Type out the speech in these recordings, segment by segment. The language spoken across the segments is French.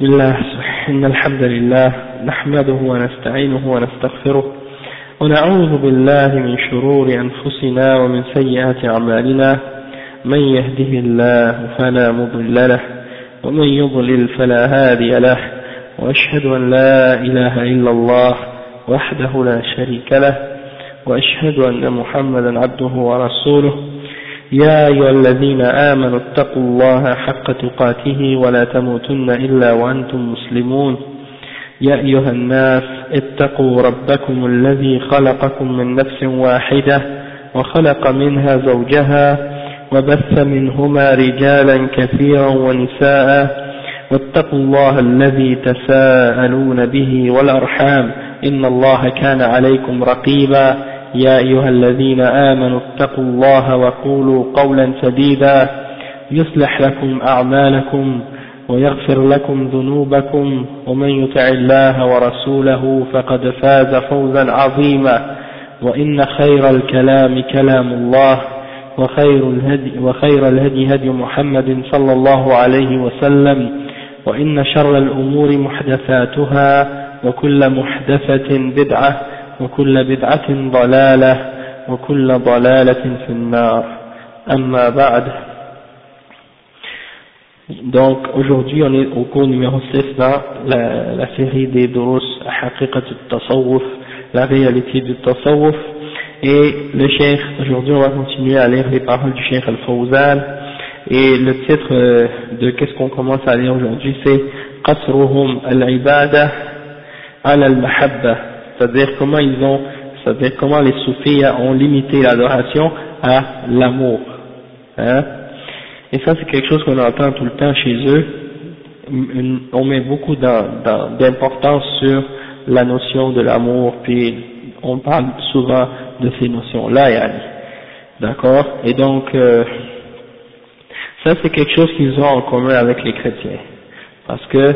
بسم الله إن الحمد لله نحمده ونستعينه ونستغفره ونعوذ بالله من شرور أنفسنا ومن سيئات أعمالنا من يهده الله فلا مضل له ومن يضلل فلا هادي له وأشهد أن لا إله إلا الله وحده لا شريك له وأشهد أن محمدا عبده ورسوله يا أيها الذين آمنوا اتقوا الله حق تقاته ولا تموتن إلا وأنتم مسلمون يا أيها الناس اتقوا ربكم الذي خلقكم من نفس واحدة وخلق منها زوجها وبث منهما رجالا كثيرا ونساء واتقوا الله الذي تساءلون به والأرحام إن الله كان عليكم رقيبا يا أيها الذين آمنوا اتقوا الله وقولوا قولا سديدا يصلح لكم أعمالكم ويغفر لكم ذنوبكم ومن يطع الله ورسوله فقد فاز فوزا عظيما وإن خير الكلام كلام الله وخير الهدي هدي محمد صلى الله عليه وسلم وإن شر الأمور محدثاتها وكل محدثة بدعة وكل بدعة ضلالة وكل ضلالة في النار أما بعد. Donc aujourd'hui on est au cours numéro 6 dans la série des durus Haqiqat al-Tasawwuf, la réalité du Tasawwuf, et le Cheikh, aujourd'hui on va continuer à lire les paroles du Cheikh Al-Fawzan, et le titre de qu'est-ce qu'on commence à lire aujourd'hui c'est Qasruhum al-Ibada ala al-Mahabba, c'est-à-dire comment les soufis ont limité l'adoration à l'amour, hein? Et ça c'est quelque chose qu'on entend tout le temps chez eux. On met beaucoup d'importance sur la notion de l'amour, puis on parle souvent de ces notions-là, yani. D'accord? Et donc ça c'est quelque chose qu'ils ont en commun avec les chrétiens, parce que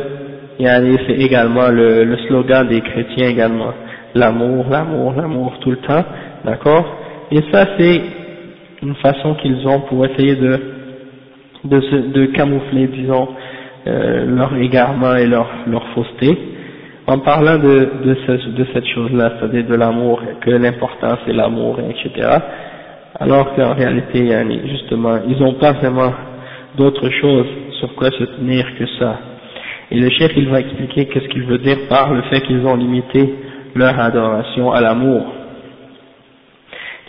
yani, c'est également le slogan des chrétiens également. L'amour, l'amour, l'amour tout le temps, d'accord? Et ça c'est une façon qu'ils ont pour essayer de camoufler, disons, leur égarement et leur fausseté, en parlant de cette chose-là, c'est-à-dire de l'amour, que l'important c'est l'amour, etc. Alors qu'en réalité, justement, ils n'ont pas vraiment d'autre chose sur quoi se tenir que ça. Et le chef, il va expliquer qu'est-ce qu'il veut dire par le fait qu'ils ont limité leur adoration à l'amour.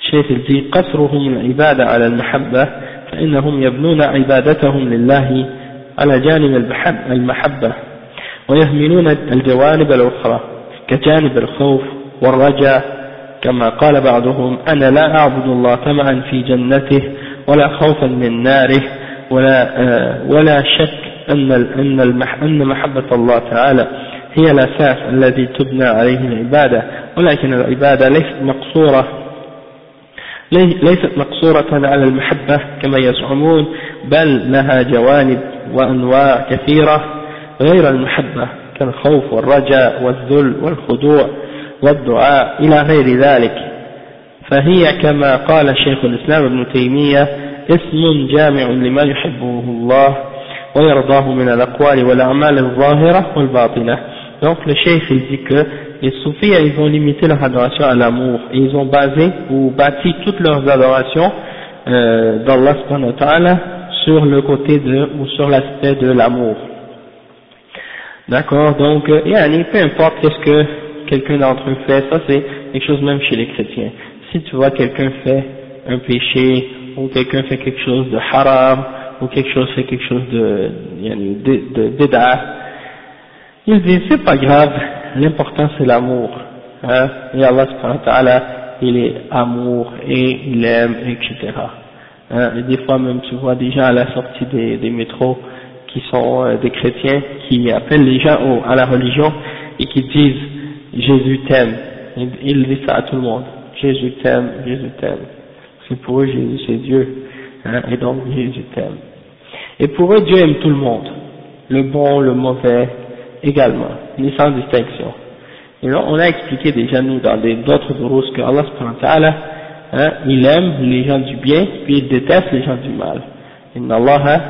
الشيخ الذي قصرهم العبادة على المحبة فإنهم يبنون عبادتهم لله على جانب المحبة ويهملون الجوانب الأخرى كجانب الخوف والرجاء كما قال بعضهم أنا لا أعبد الله طمعا في جنته ولا خوفا من ناره ولا شك أن محبة الله تعالى هي الأساس الذي تبنى عليه العبادة ولكن العبادة ليست مقصورة على المحبة كما يزعمون بل لها جوانب وأنواع كثيرة غير المحبة كالخوف والرجاء والذل والخضوع والدعاء إلى غير ذلك فهي كما قال شيخ الإسلام ابن تيمية اسم جامع لما يحبه الله ويرضاه من الأقوال والأعمال الظاهرة والباطنة. Donc le cheikh il dit que les soufis ils ont limité leur adoration à l'amour et ils ont basé ou bâti toutes leurs adorations d'Allah subhanahu wa ta'ala sur le côté ou sur l'aspect de l'amour. D'accord, donc peu importe qu'est-ce que quelqu'un d'entre eux fait, ça c'est quelque chose même chez les chrétiens. Si tu vois quelqu'un fait un péché ou quelqu'un fait quelque chose de haram ou quelque chose de bid'ah, ils disent c'est pas grave, l'important c'est l'amour, hein? Et Allah subhanahu wa ta'ala il est amour et il aime, etc. Hein? Et des fois même tu vois des gens à la sortie des métros qui sont des chrétiens qui appellent les gens à la religion et qui disent Jésus t'aime. Ils disent ça à tout le monde, Jésus t'aime, Jésus t'aime. C'est pour eux Jésus c'est Dieu, hein? Et donc Jésus t'aime. Et pour eux Dieu aime tout le monde, le bon, le mauvais également, mais sans distinction. Et là, on a expliqué déjà nous dans d'autres durus que Allah subhanahu wa ta'ala, hein, il aime les gens du bien, puis il déteste les gens du mal. Inna Allah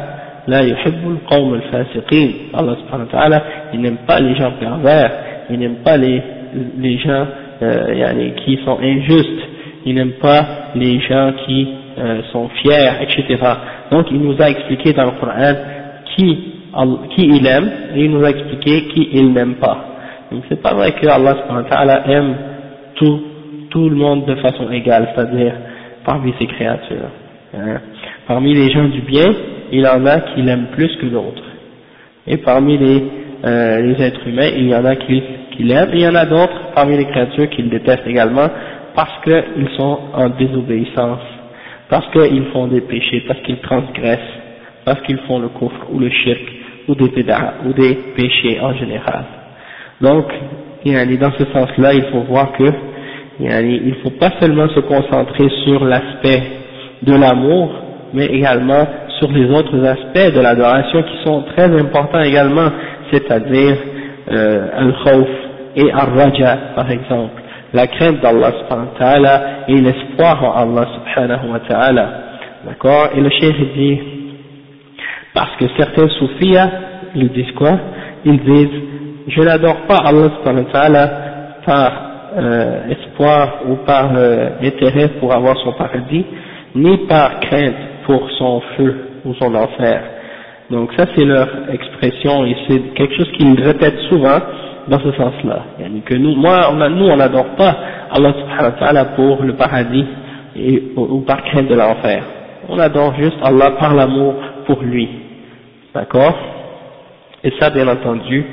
لا يحب القوم الفاسقين. Allah subhanahu wa ta'ala, il n'aime pas les gens pervers, il n'aime pas les gens qui sont injustes, il n'aime pas les gens qui sont fiers, etc. Donc il nous a expliqué dans le Coran qui il aime, et il nous a expliqué qui il n'aime pas. Donc c'est pas vrai que Allah subhanahu wa ta'ala aime tout le monde de façon égale, c'est-à-dire parmi ses créatures. Parmi les gens du bien, il y en a qui l'aiment plus que d'autres. Et parmi les êtres humains, il y en a qui l'aiment, et il y en a d'autres parmi les créatures qui le détestent également, parce qu'ils sont en désobéissance, parce qu'ils font des péchés, parce qu'ils transgressent, parce qu'ils font le kufr ou le shirk, ou des bid'a, ou des péchés en général. Donc, dans ce sens-là, il faut voir que il ne faut pas seulement se concentrer sur l'aspect de l'amour, mais également sur les autres aspects de l'adoration qui sont très importants également, c'est-à-dire al-khawf et al-raja, par exemple, la crainte d'Allah subhanahu wa ta'ala et l'espoir en Allah subhanahu wa ta'ala. D'accord? Et le cheikh dit, parce que certains soufis, ils disent quoi? Ils disent, je n'adore pas Allah subhanahu wa ta'ala par espoir ou par intérêt pour avoir son paradis, ni par crainte pour son feu ou son enfer. Donc ça c'est leur expression et c'est quelque chose qu'ils répètent souvent dans ce sens-là. Que nous on n'adore pas Allah subhanahu wa ta'ala pour le paradis ou par crainte de l'enfer. On adore juste Allah par l'amour pour lui. D'accord? Et ça bien entendu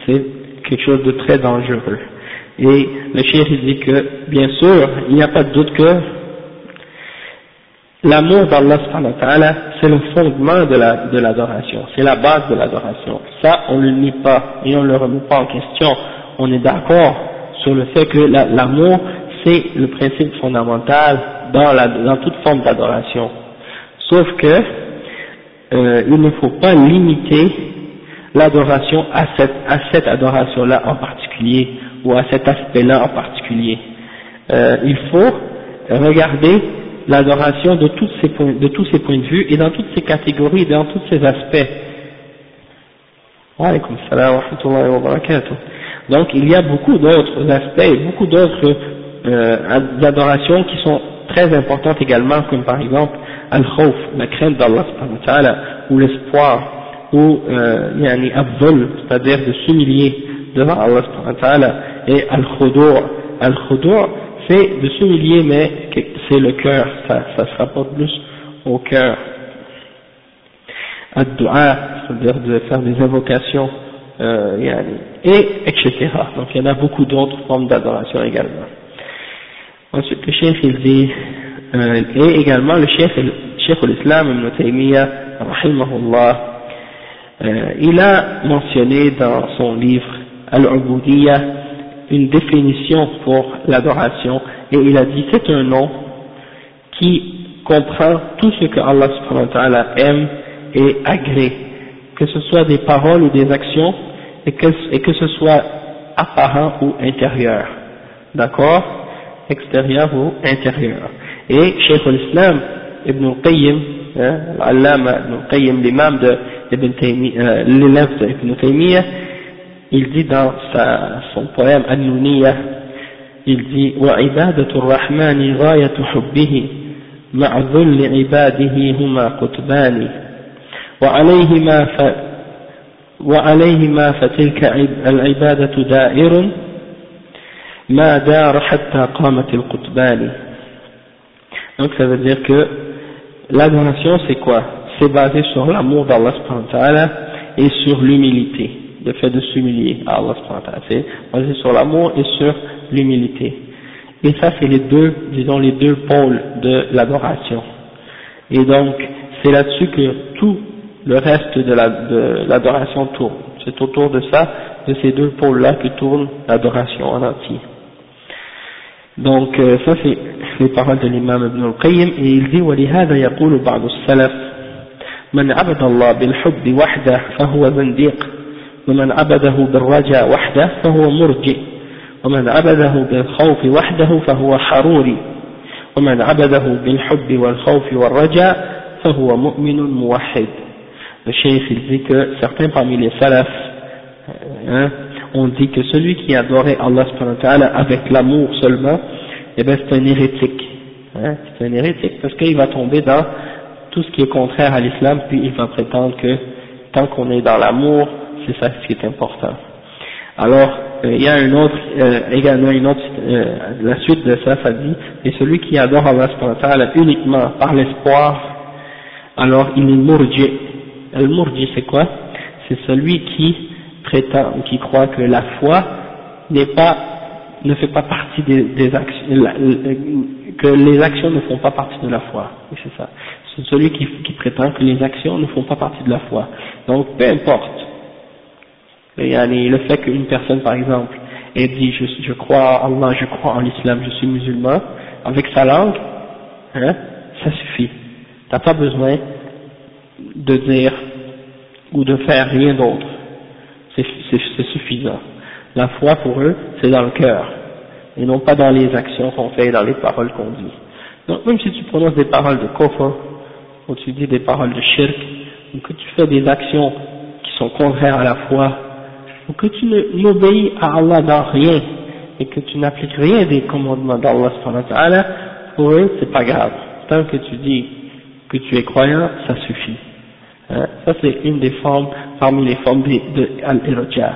c'est quelque chose de très dangereux. Et le cheikh dit que bien sûr il n'y a pas de doute que l'amour d'Allah subhanahu wa ta'ala, c'est le fondement de l'adoration, c'est la base de l'adoration. Ça, on ne le nie pas et on ne le remet pas en question. On est d'accord sur le fait que l'amour, c'est le principe fondamental dans toute forme d'adoration. Sauf que, il ne faut pas limiter l'adoration à cette adoration-là en particulier, ou à cet aspect-là en particulier. Il faut regarder l'adoration de tous ces points de vue et dans toutes ces catégories et dans tous ces aspects. Wa alaykum salam wa rahmatullahi wa barakatuh. Donc il y a beaucoup d'autres aspects, beaucoup d'autres adorations qui sont très importantes également, comme par exemple al-khawf, la crainte d'Allah subhanahu wa ta'ala, ou l'espoir, ou al-dhul, c'est-à-dire de s'humilier devant Allah subhanahu wa ta'ala, et al-khudu', c'est de s'humilier, mais c'est le cœur, ça se rapporte plus au cœur. Ad-du'a, c'est-à-dire de faire des invocations, et etc. Donc il y en a beaucoup d'autres formes d'adoration également. Ensuite le cheikh il dit, et également le cheikh al-Islam Ibn Taymiyyah, rahimahullah, il a mentionné dans son livre Al-Ubudiyya une définition pour l'adoration, et il a dit c'est un nom qui comprend tout ce que Allah subhanahu wa ta'ala aime et agrée, que ce soit des paroles ou des actions, et que ce soit apparent ou intérieur, d'accord, extérieur ou intérieur. Et Cheikh al-Islam Ibn al-Qayyim, l'allama Ibn al-Qayyim, l'imam de l'élève de Ibn Taymiyyah, il dit dans son poème An-Nuniyya, il dit وعبادة الرحمن غاية حبه مع ذل عباده هما قطبان وعليهما فتلك العبادة دائر ما دار حتى قامت القطبان. Donc ça veut dire que l'adoration c'est quoi? C'est basé sur l'amour d'Allah subhanahu wa ta'ala et sur l'humilité, le fait de s'humilier à Allah subhanahu wa ta'ala. C'est basé sur l'amour et sur l'humilité. Et ça c'est les deux pôles de l'adoration. Et donc c'est là-dessus que tout le reste de l'adoration tourne. C'est autour de ça, de ces deux pôles-là que tourne l'adoration en entier. Donc ça c'est les paroles de l'imam Ibn al-Qayyim, et il dit وَلِهَذَا يَقُولُ بَعْضُ السَّلَفِ مَنْ عَبَدَ اللَّهَ بِالْحُبِّ وَحْدَهُ فَهُوَ زَنْدِيقٌ وَمَنْ عَبَدَهُ بِالرَّجَاءِ وَحْدَهُ فَهُوَ مُرْجِئٌ ومن عبده بالخوف وحده فهو حروري ومن عبده بالحب والخوف والرجاء فهو مؤمن موحد. le cheikh il dit que certains parmi les salafs ont dit que celui qui adorait Allah subhanahu wa ta'ala avec l'amour seulement, eh ben c'est un hérétique, c'est un hérétique parce qu'il va tomber dans tout ce qui est contraire à l'islam, puis il va prétendre que tant qu'on est dans l'amour, c'est ça ce qui est important. Alors, il y a également une autre, la suite de ça, ça dit, et celui qui adore Allah subhanahu wa ta'ala uniquement par l'espoir, alors il est murji. Le murji c'est quoi? C'est celui qui prétend ou qui croit que la foi ne fait pas partie des actions, que les actions ne font pas partie de la foi. Et c'est ça. C'est celui qui prétend que les actions ne font pas partie de la foi. Donc, peu importe. Le fait qu'une personne, par exemple, ait dit je crois en Allah, je crois en l'islam, je suis musulman, avec sa langue, ça suffit. T'as pas besoin de dire ou de faire rien d'autre. C'est suffisant. La foi pour eux, c'est dans le cœur, et non pas dans les actions qu'on fait et dans les paroles qu'on dit. Donc même si tu prononces des paroles de kufr, ou tu dis des paroles de shirk, ou que tu fais des actions qui sont contraires à la foi, ou que tu n'obéis à Allah dans rien, et que tu n'appliques rien des commandements d'Allah subhanahu wa ta'ala, pour eux c'est pas grave. Tant que tu dis que tu es croyant, ça suffit. Ça c'est une des formes, parmi les formes de al-irja.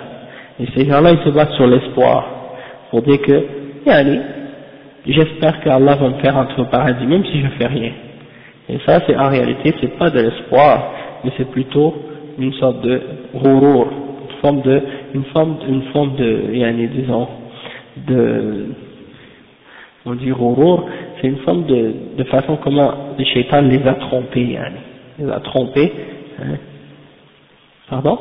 Et ces gens-là ils se battent sur l'espoir, pour dire que, j'espère que Allah va me faire entrer au paradis, même si je fais rien. Et ça c'est en réalité, c'est pas de l'espoir, mais c'est plutôt une sorte de ghurur, une forme de, disons, on dit ghurur, c'est une forme de façon comment le shaitan les a trompés, les a trompés, pardon?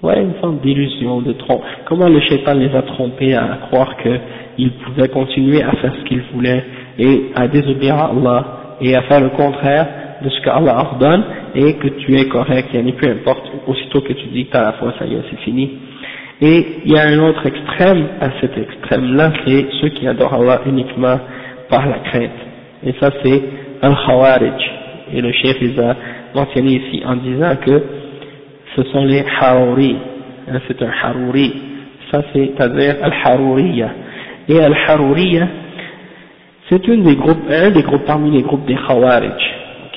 Ouais, une forme d'illusion, de trompe. Comment le shaitan les a trompés à croire qu'ils pouvaient continuer à faire ce qu'ils voulaient et à désobéir à Allah et à faire le contraire de ce qu'Allah ordonne et que tu es correct, peu importe, aussitôt que tu dis que tu as la foi, ça y est, c'est fini. Et il y a un autre extrême, à cet extrême-là, c'est ceux qui adorent Allah uniquement par la crainte. Et ça c'est al-Khawarij. Et le chef les a mentionné ici en disant que ce sont les Haruri, c'est un Haruri, ça c'est-à-dire Al-Haruriya. Et Al-Haruriya, c'est un des groupes parmi les groupes des Khawarij.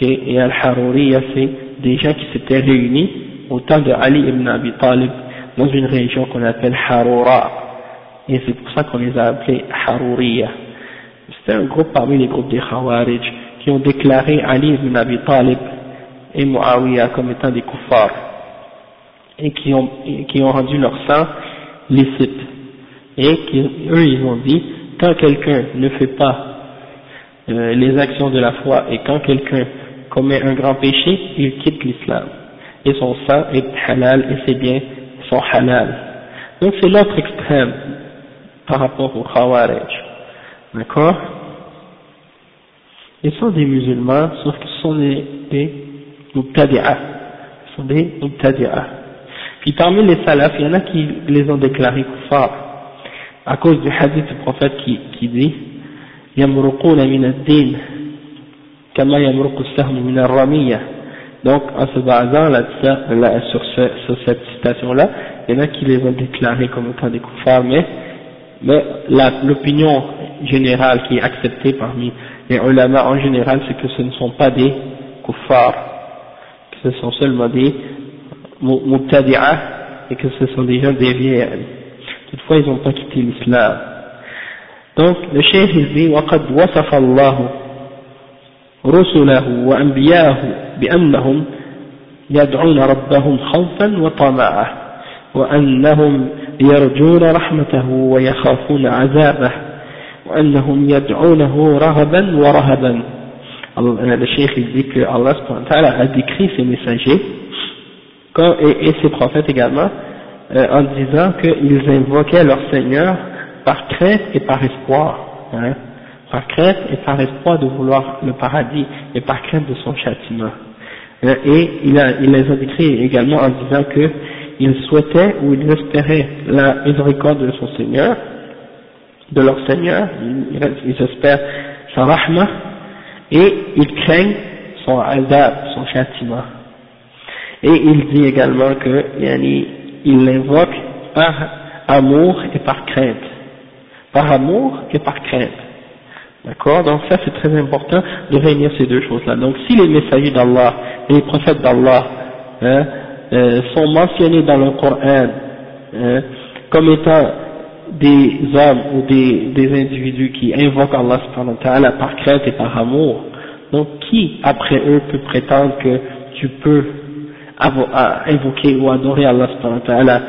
Et Al-Haruriya, c'est des gens qui s'étaient réunis au temps de Ali ibn Abi Talib dans une région qu'on appelle Harura. Et c'est pour ça qu'on les a appelés Haruriya. C'était un groupe parmi les groupes des Khawarij qui ont déclaré Ali ibn Abi Talib et Muawiyah comme étant des kuffars. Et qui ont rendu leur sang licite. Et eux ils ont dit, quand quelqu'un ne fait pas les actions de la foi et quand quelqu'un commet un grand péché, il quitte l'islam. Et son sang est halal et ses biens sont halal. Donc c'est l'autre extrême par rapport aux Khawarij. D'accord? Ils sont des musulmans, sauf qu'ils sont des mubtadi'ah. Ils sont des mubtadi'ah. Puis parmi les salafs, il y en a qui les ont déclarés kuffar, à cause du hadith du prophète qui dit yamruquna min ad-din kama yamruqu as-sahm min ar-ramiyya. Donc en se basant sur cette citation-là, il y en a qui les ont déclarés comme étant des kuffars, mais l'opinion générale qui est acceptée parmi les ulama en général, c'est que ce ne sont pas des kuffars, que ce sont seulement des mubtadi'ah et que ce sont des gens déviés. Toutefois ils n'ont pas quitté l'islam. Donc le cheikh il dit وقد وصف الله رسله وأنبياءه بأنهم يدعون ربهم خوفا وطمعا وأنهم يرجون رحمته ويخافون عذابه وأنهم يدعونه رغبا ورهبا. Le cheikh il dit que Allah subhanahu wa ta'ala a décrit ses messagers et ses prophètes également en disant qu'ils invoquaient leur Seigneur par crainte et par espoir, par crainte et par espoir de vouloir le paradis et par crainte de son châtiment. Et il les a décrits également en disant qu'ils souhaitaient ou ils espéraient la miséricorde de son Seigneur, de leur Seigneur, ils espèrent sa rahma et ils craignent son azab, son châtiment. Et il dit également que il l'invoque par amour et par crainte. Par amour et par crainte. D'accord? Donc ça c'est très important de réunir ces deux choses-là. Donc si les messagers d'Allah et les prophètes d'Allah sont mentionnés dans le Coran comme étant des hommes ou des individus qui invoquent Allah subhanahu wa ta'ala par crainte et par amour, donc qui après eux peut prétendre que tu peux invoquer ou adorer Allah subhanahu wa ta'ala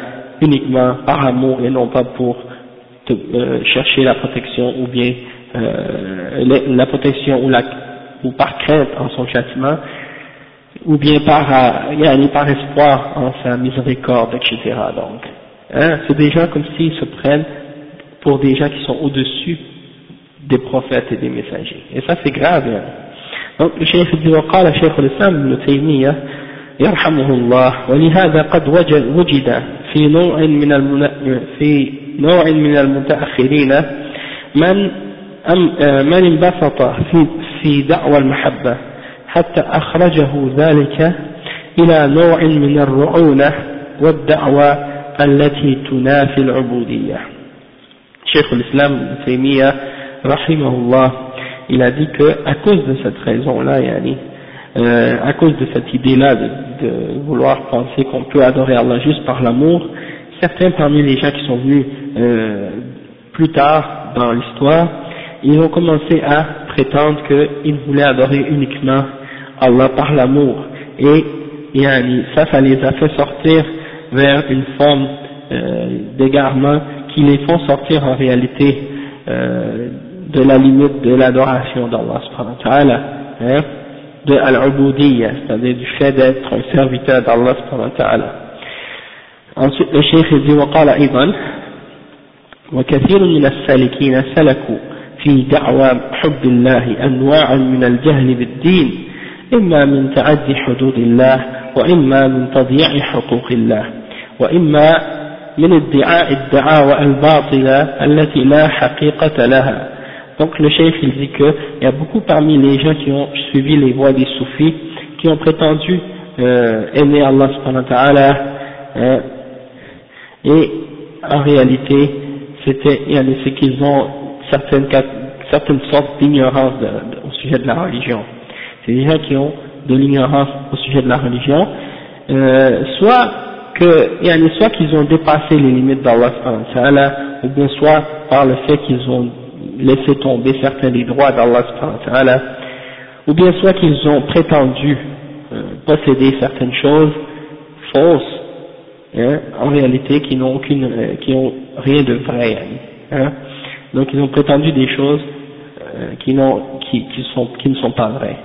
uniquement par amour et non pas pour chercher la protection ou bien la protection ou par crainte en son châtiment, ou bien par espoir en sa miséricorde, etc. Donc, c'est des gens comme s'ils se prennent pour des gens qui sont au-dessus des prophètes et des messagers. Et ça c'est grave. Donc le cheikh dit وقال شيخ الإسلام ابن تيمية يرحمه الله ولهذا قد وجد في نوع من المتأخرين من انبسط في دعوى المحبة حتى أخرجه ذلك إلى نوع من الرعونة والدعوة التي تنافي العبودية. Cheikh l'Islam Ibn Taymiyyah rahimahullah, il a dit que à cause de cette raison-là, à cause de cette idée-là de vouloir penser qu'on peut adorer Allah juste par l'amour, certains parmi les gens qui sont venus plus tard dans l'histoire, ils ont commencé à prétendre qu'ils voulaient adorer uniquement Allah par l'amour, et ça les a fait sortir vers une forme d'égarement qui les font sortir en réalité de la limite de l'adoration d'Allah subhanahu wa ta'ala, de al-ubudiyya, c'est-à-dire du fait d'être un serviteur d'Allah subhanahu wa ta'ala. Ensuite le cheikh dit وقال أيضا وكثير من السالكين سلكوا في دعوى حب الله أنواعا من الجهل بالدين إما من تعدي حدود الله وإما من تضييع حقوق الله وإما من ادعاء الدعاوى الباطلة التي لا حقيقة لها. Donc le cheikh il dit qu'il y a beaucoup parmi les gens qui ont suivi les voies des soufis qui ont prétendu aimer Allah subhanahu wa ta'ala, et en réalité c'est qu'ils ont certaines sortes d'ignorance au sujet de la religion. C'est des gens qui ont de l'ignorance au sujet de la religion, soit qu'ils ont dépassé les limites d'Allah subhanahu wa ta'ala, ou bien soit par le fait qu'ils ont laissé tomber certains des droits d'Allah subhanahu wa ta'ala, ou bien soit qu'ils ont prétendu posséder certaines choses fausses, en réalité qui n'ont rien de vrai, donc ils ont prétendu des choses qui ne sont pas vraies.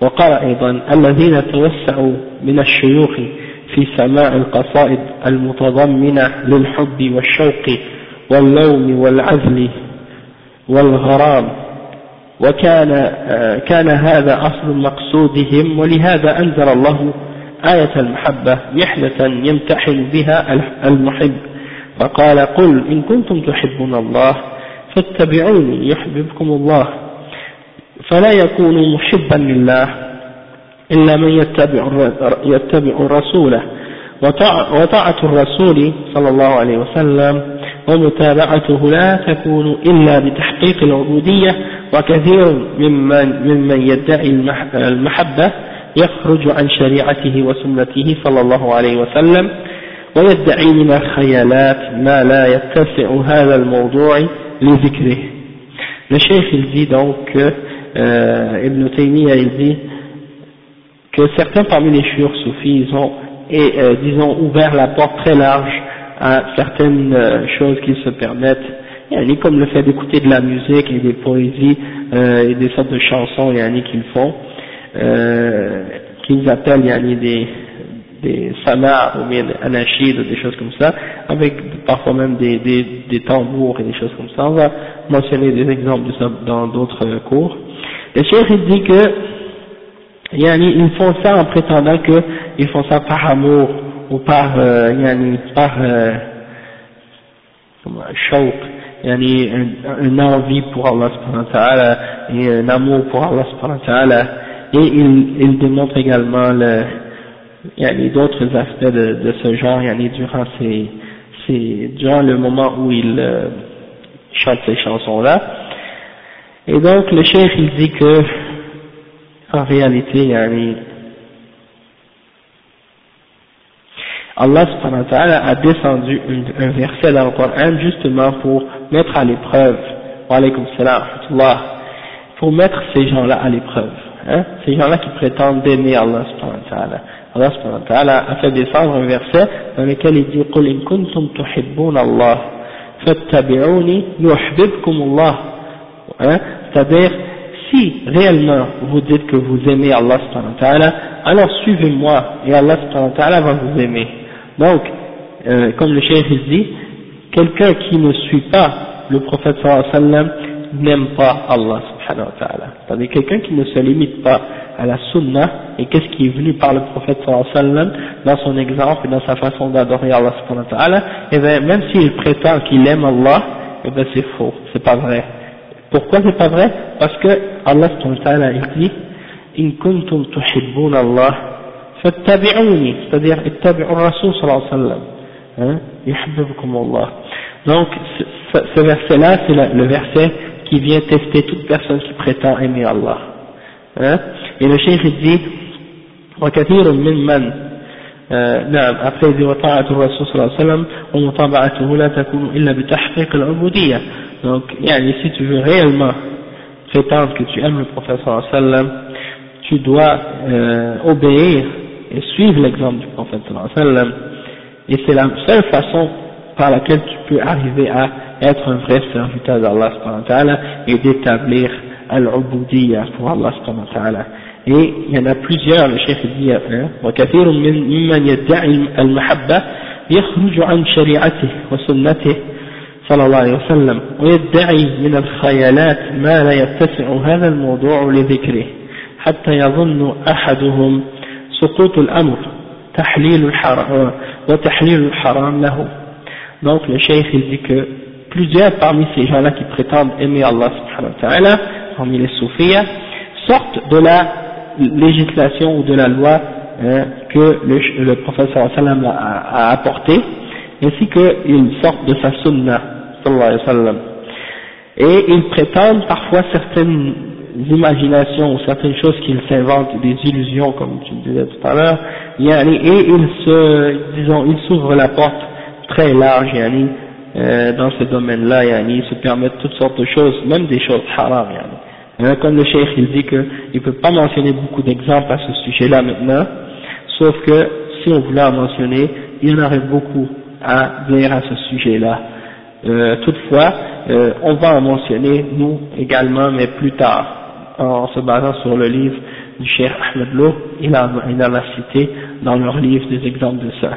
وقال أيضا الذين توسعوا من الشيوخ في سماع القصائد المتضمنة للحب والشوق واللوم والعزل والغرام كان هذا أصل مقصودهم، ولهذا أنزل الله آية المحبة محنة يمتحن بها المحب فقال قل إن كنتم تحبون الله فاتبعوني يحببكم الله فلا يكون محبا لله إلا من يتبع رسوله وطاعة الرسول صلى الله عليه وسلم ومتابعته لا تكون إلا بتحقيق العبودية، وكثير ممن يدعي المحبة يخرج عن شريعته وسنته صلى الله عليه وسلم ويدعي من الخيالات ما لا يتسع هذا الموضوع لذكره. Le cheikh il dit donc Ibn Taymiyyah il dit que certains parmi les chouïrs soufis ils ont disons ouvert la porte très large à certaines choses qu'ils se permettent, comme le fait d'écouter de la musique et des poésies et des sortes de chansons qu'ils font, qu'ils appellent des samars ou bien des anachid ou des choses comme ça, avec parfois même des tambours et des choses comme ça. On va mentionner des exemples de ça dans d'autres cours. Le cheikh il dit que ils font ça en prétendant qu'ils font ça par amour ou par shawq, une envie pour Allah subhanahu wa ta'ala et un amour pour Allah subhanahu wa ta'ala, et ils démontrent également il y a d'autres aspects de ce genre, il y a durant le moment où il chante ces chansons-là. Et donc le cheikh il dit que en réalité Allah subhanahu wa ta'ala a descendu un verset dans le Coran justement pour mettre à l'épreuve, wa alaykum salam wa rahmatullah, pour mettre ces gens-là à l'épreuve, ces gens-là qui prétendent aimer Allah subhanahu wa ta'ala. Allah subhanahu wa ta'ala a fait descendre un verset dans lequel il dit قُلْ إِن كُنْتُمْ تُحِبُّونَ اللَّهَ فَاتَّبِعُونِي يُحْبِبْكُمُ اللَّهُ. C'est-à-dire, si réellement vous dites que vous aimez Allah subhanahu wa ta'ala, alors suivez-moi et Allah subhanahu wa ta'ala va vous aimer. Donc, comme le cheikh dit, quelqu'un qui ne suit pas le prophète sallallahu alayhi wa sallam n'aime pas Allah subhanahu wa ta'ala. C'est-à-dire quelqu'un qui ne se limite pas à la sunna et qu'est-ce qui est venu par le prophète sallallahu alayhi wa sallam dans son exemple et dans sa façon d'adorer Allah subhanahu wa ta'ala, et bien même s'il prétend qu'il aime Allah, et bien c'est faux, c'est pas vrai. Pourquoi c'est pas vrai? Parce que Allah subhanahu wa ta'ala il dit in kuntum tuhibbuna Allah fattabi'uni, c'est-à-dire ittabi'u ar-rasul sallallahu alayhi wa sallam, yuhibbukum Allah. Donc ce verset-là c'est le verset qui vient tester toute personne qui prétend aimer Allah. Et le cheikh dit وكثير ممن نعم après il dit وطاعة الرسول صلى الله عليه وسلم ومتابعته لا تكون إلا بتحقيق العبودية. Donc si tu veux réellement prétendre que tu aimes le prophète sallallahu alayhi wa sallam, tu dois obéir et suivre l'exemple du prophète sallallahu alayhi wa sallam, et c'est la seule façon par laquelle tu peux arriver à être un vrai serviteur d'Allah subhanahu wa ta'ala et d'établir al-ubudiyya pour Allah subhanahu wa ta'ala. Et il y en a plusieurs, le cheikh dit وكثير ممن يدعي المحبة يخرج عن شريعته وسنته صلى الله عليه وسلم ويدعي من الخيالات ما لا يتسع هذا الموضوع لذكره حتى يظن أحدهم سقوط الأمر تحليل الحرام وتحليل الحرام له. Donc le cheikh il dit que plusieurs parmi ces gens-là qui prétendent aimer Allah subhanahu wa ta'ala, parmi les soufiyas, sortent de la législation ou de la loi que le prophète sallallahu alayhi wa sallam a apporté, ainsi qu'ils sortent de sa sunna sallallahu alayhi wa sallam. Et ils prétendent parfois certaines imaginations ou certaines choses qu'ils s'inventent, des illusions comme tu disais tout à l'heure, et ils s'ouvrent la porte très large dans ce domaine-là, ils se permettent toutes sortes de choses, même des choses haram. Comme le cheikh il dit qu'il ne peut pas mentionner beaucoup d'exemples à ce sujet-là maintenant, sauf que si on voulait en mentionner, il y en aurait beaucoup à dire à ce sujet-là. Toutefois, on va en mentionner nous également, mais plus tard, en se basant sur le livre du cheikh Ahmed Lo, il en a cité dans leur livre des exemples de ça.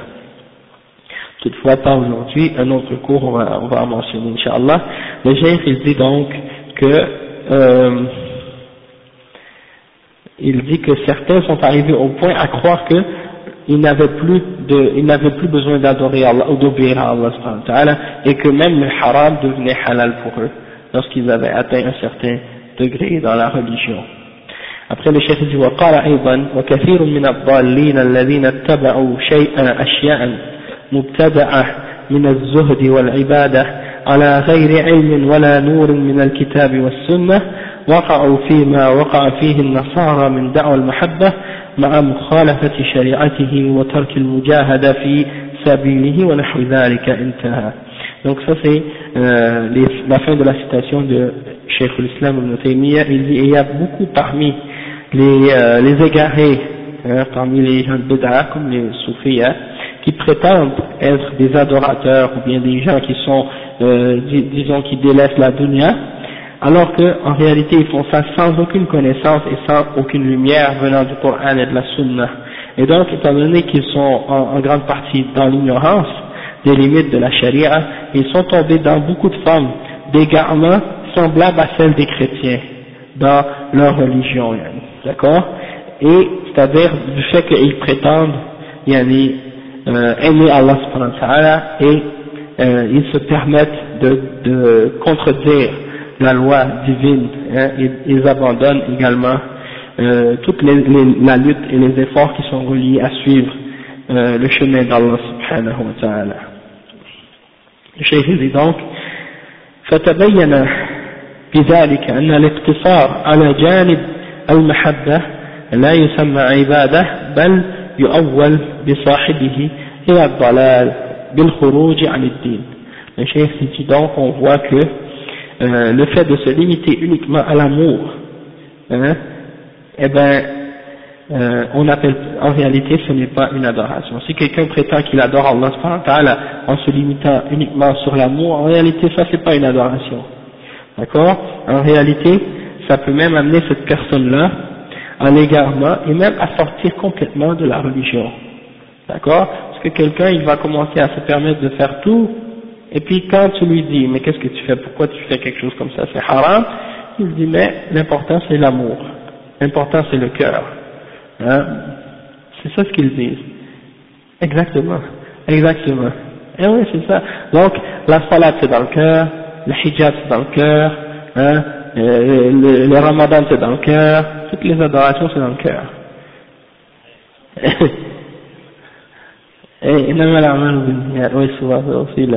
Toutefois, pas aujourd'hui, un autre cours on va en mentionner, Inch'Allah. Le cheikh il dit donc que il dit que certains sont arrivés au point à croire que ils n'avaient plus besoin d'adorer Allah ou d'obéir à Allah subhanahu wa ta'ala, et que même le haram devenait halal pour eux lorsqu'ils avaient atteint un certain degré dans la religion. Après le cheikh dit وقال أيضا وكثير من الضالين الذين اتبعوا أشياء مبتدعة من الزهد والعبادة على غير علم ولا نور من الكتاب والسنة وقعوا فيما وقع فيه النصارى من دعوى المحبة مع مخالفة شريعته وترك المجاهدة في سبيله ونحو ذلك. انتهى. Donc ça c'est la fin de la citation de Cheikh l'Islam Ibn Taymiyyah. Il dit il y a beaucoup parmi les égarés, parmi les gens de Bid'a comme les soufiyas, qui prétendent être des adorateurs ou bien des gens qui sont disons qui délaissent la dunya, alors qu'en réalité ils font ça sans aucune connaissance et sans aucune lumière venant du Coran et de la Sunna. Et donc étant donné qu'ils sont en grande partie dans l'ignorance des limites de la charia, ils sont tombés dans beaucoup de formes d'égarement semblables à celles des chrétiens dans leur religion, d'accord, et c'est-à-dire du fait qu'ils prétendent aimer Allah subhanahu wa ta'ala, et ils se permettent de contredire la loi divine, ils abandonnent également toute la lutte et les efforts qui sont reliés à suivre le chemin d'Allah subhanahu wa ta'ala. Le cheikh dit donc فتبين بذلك أن الاقتصار على جانب المحبة لا يسمى عبادة بل يؤول بصاحبه إلى الضلال بالخروج عن الدين. Le cheikh dit donc on voit que le fait de se limiter uniquement à l'amour, on appelle, en réalité ce n'est pas une adoration. Si quelqu'un prétend qu'il adore Allah subhanahu wa ta'ala en se limitant uniquement sur l'amour, en réalité ça c'est pas une adoration. D'accord? En réalité, ça peut même amener cette personne-là à l'égarement et même à sortir complètement de la religion. D'accord? Parce que quelqu'un, il va commencer à se permettre de faire tout, et puis quand tu lui dis, mais qu'est-ce que tu fais? Pourquoi tu fais quelque chose comme ça? C'est haram. Il dit, mais l'important c'est l'amour. L'important c'est le cœur. Hein? C'est ça ce qu'ils disent. Exactement. Exactement. Et oui, c'est ça. Donc, la salat c'est dans le cœur, le hijab c'est dans le cœur, hein, le ramadan c'est dans le cœur, toutes les adorations c'est dans le cœur. Et oui, souvent aussi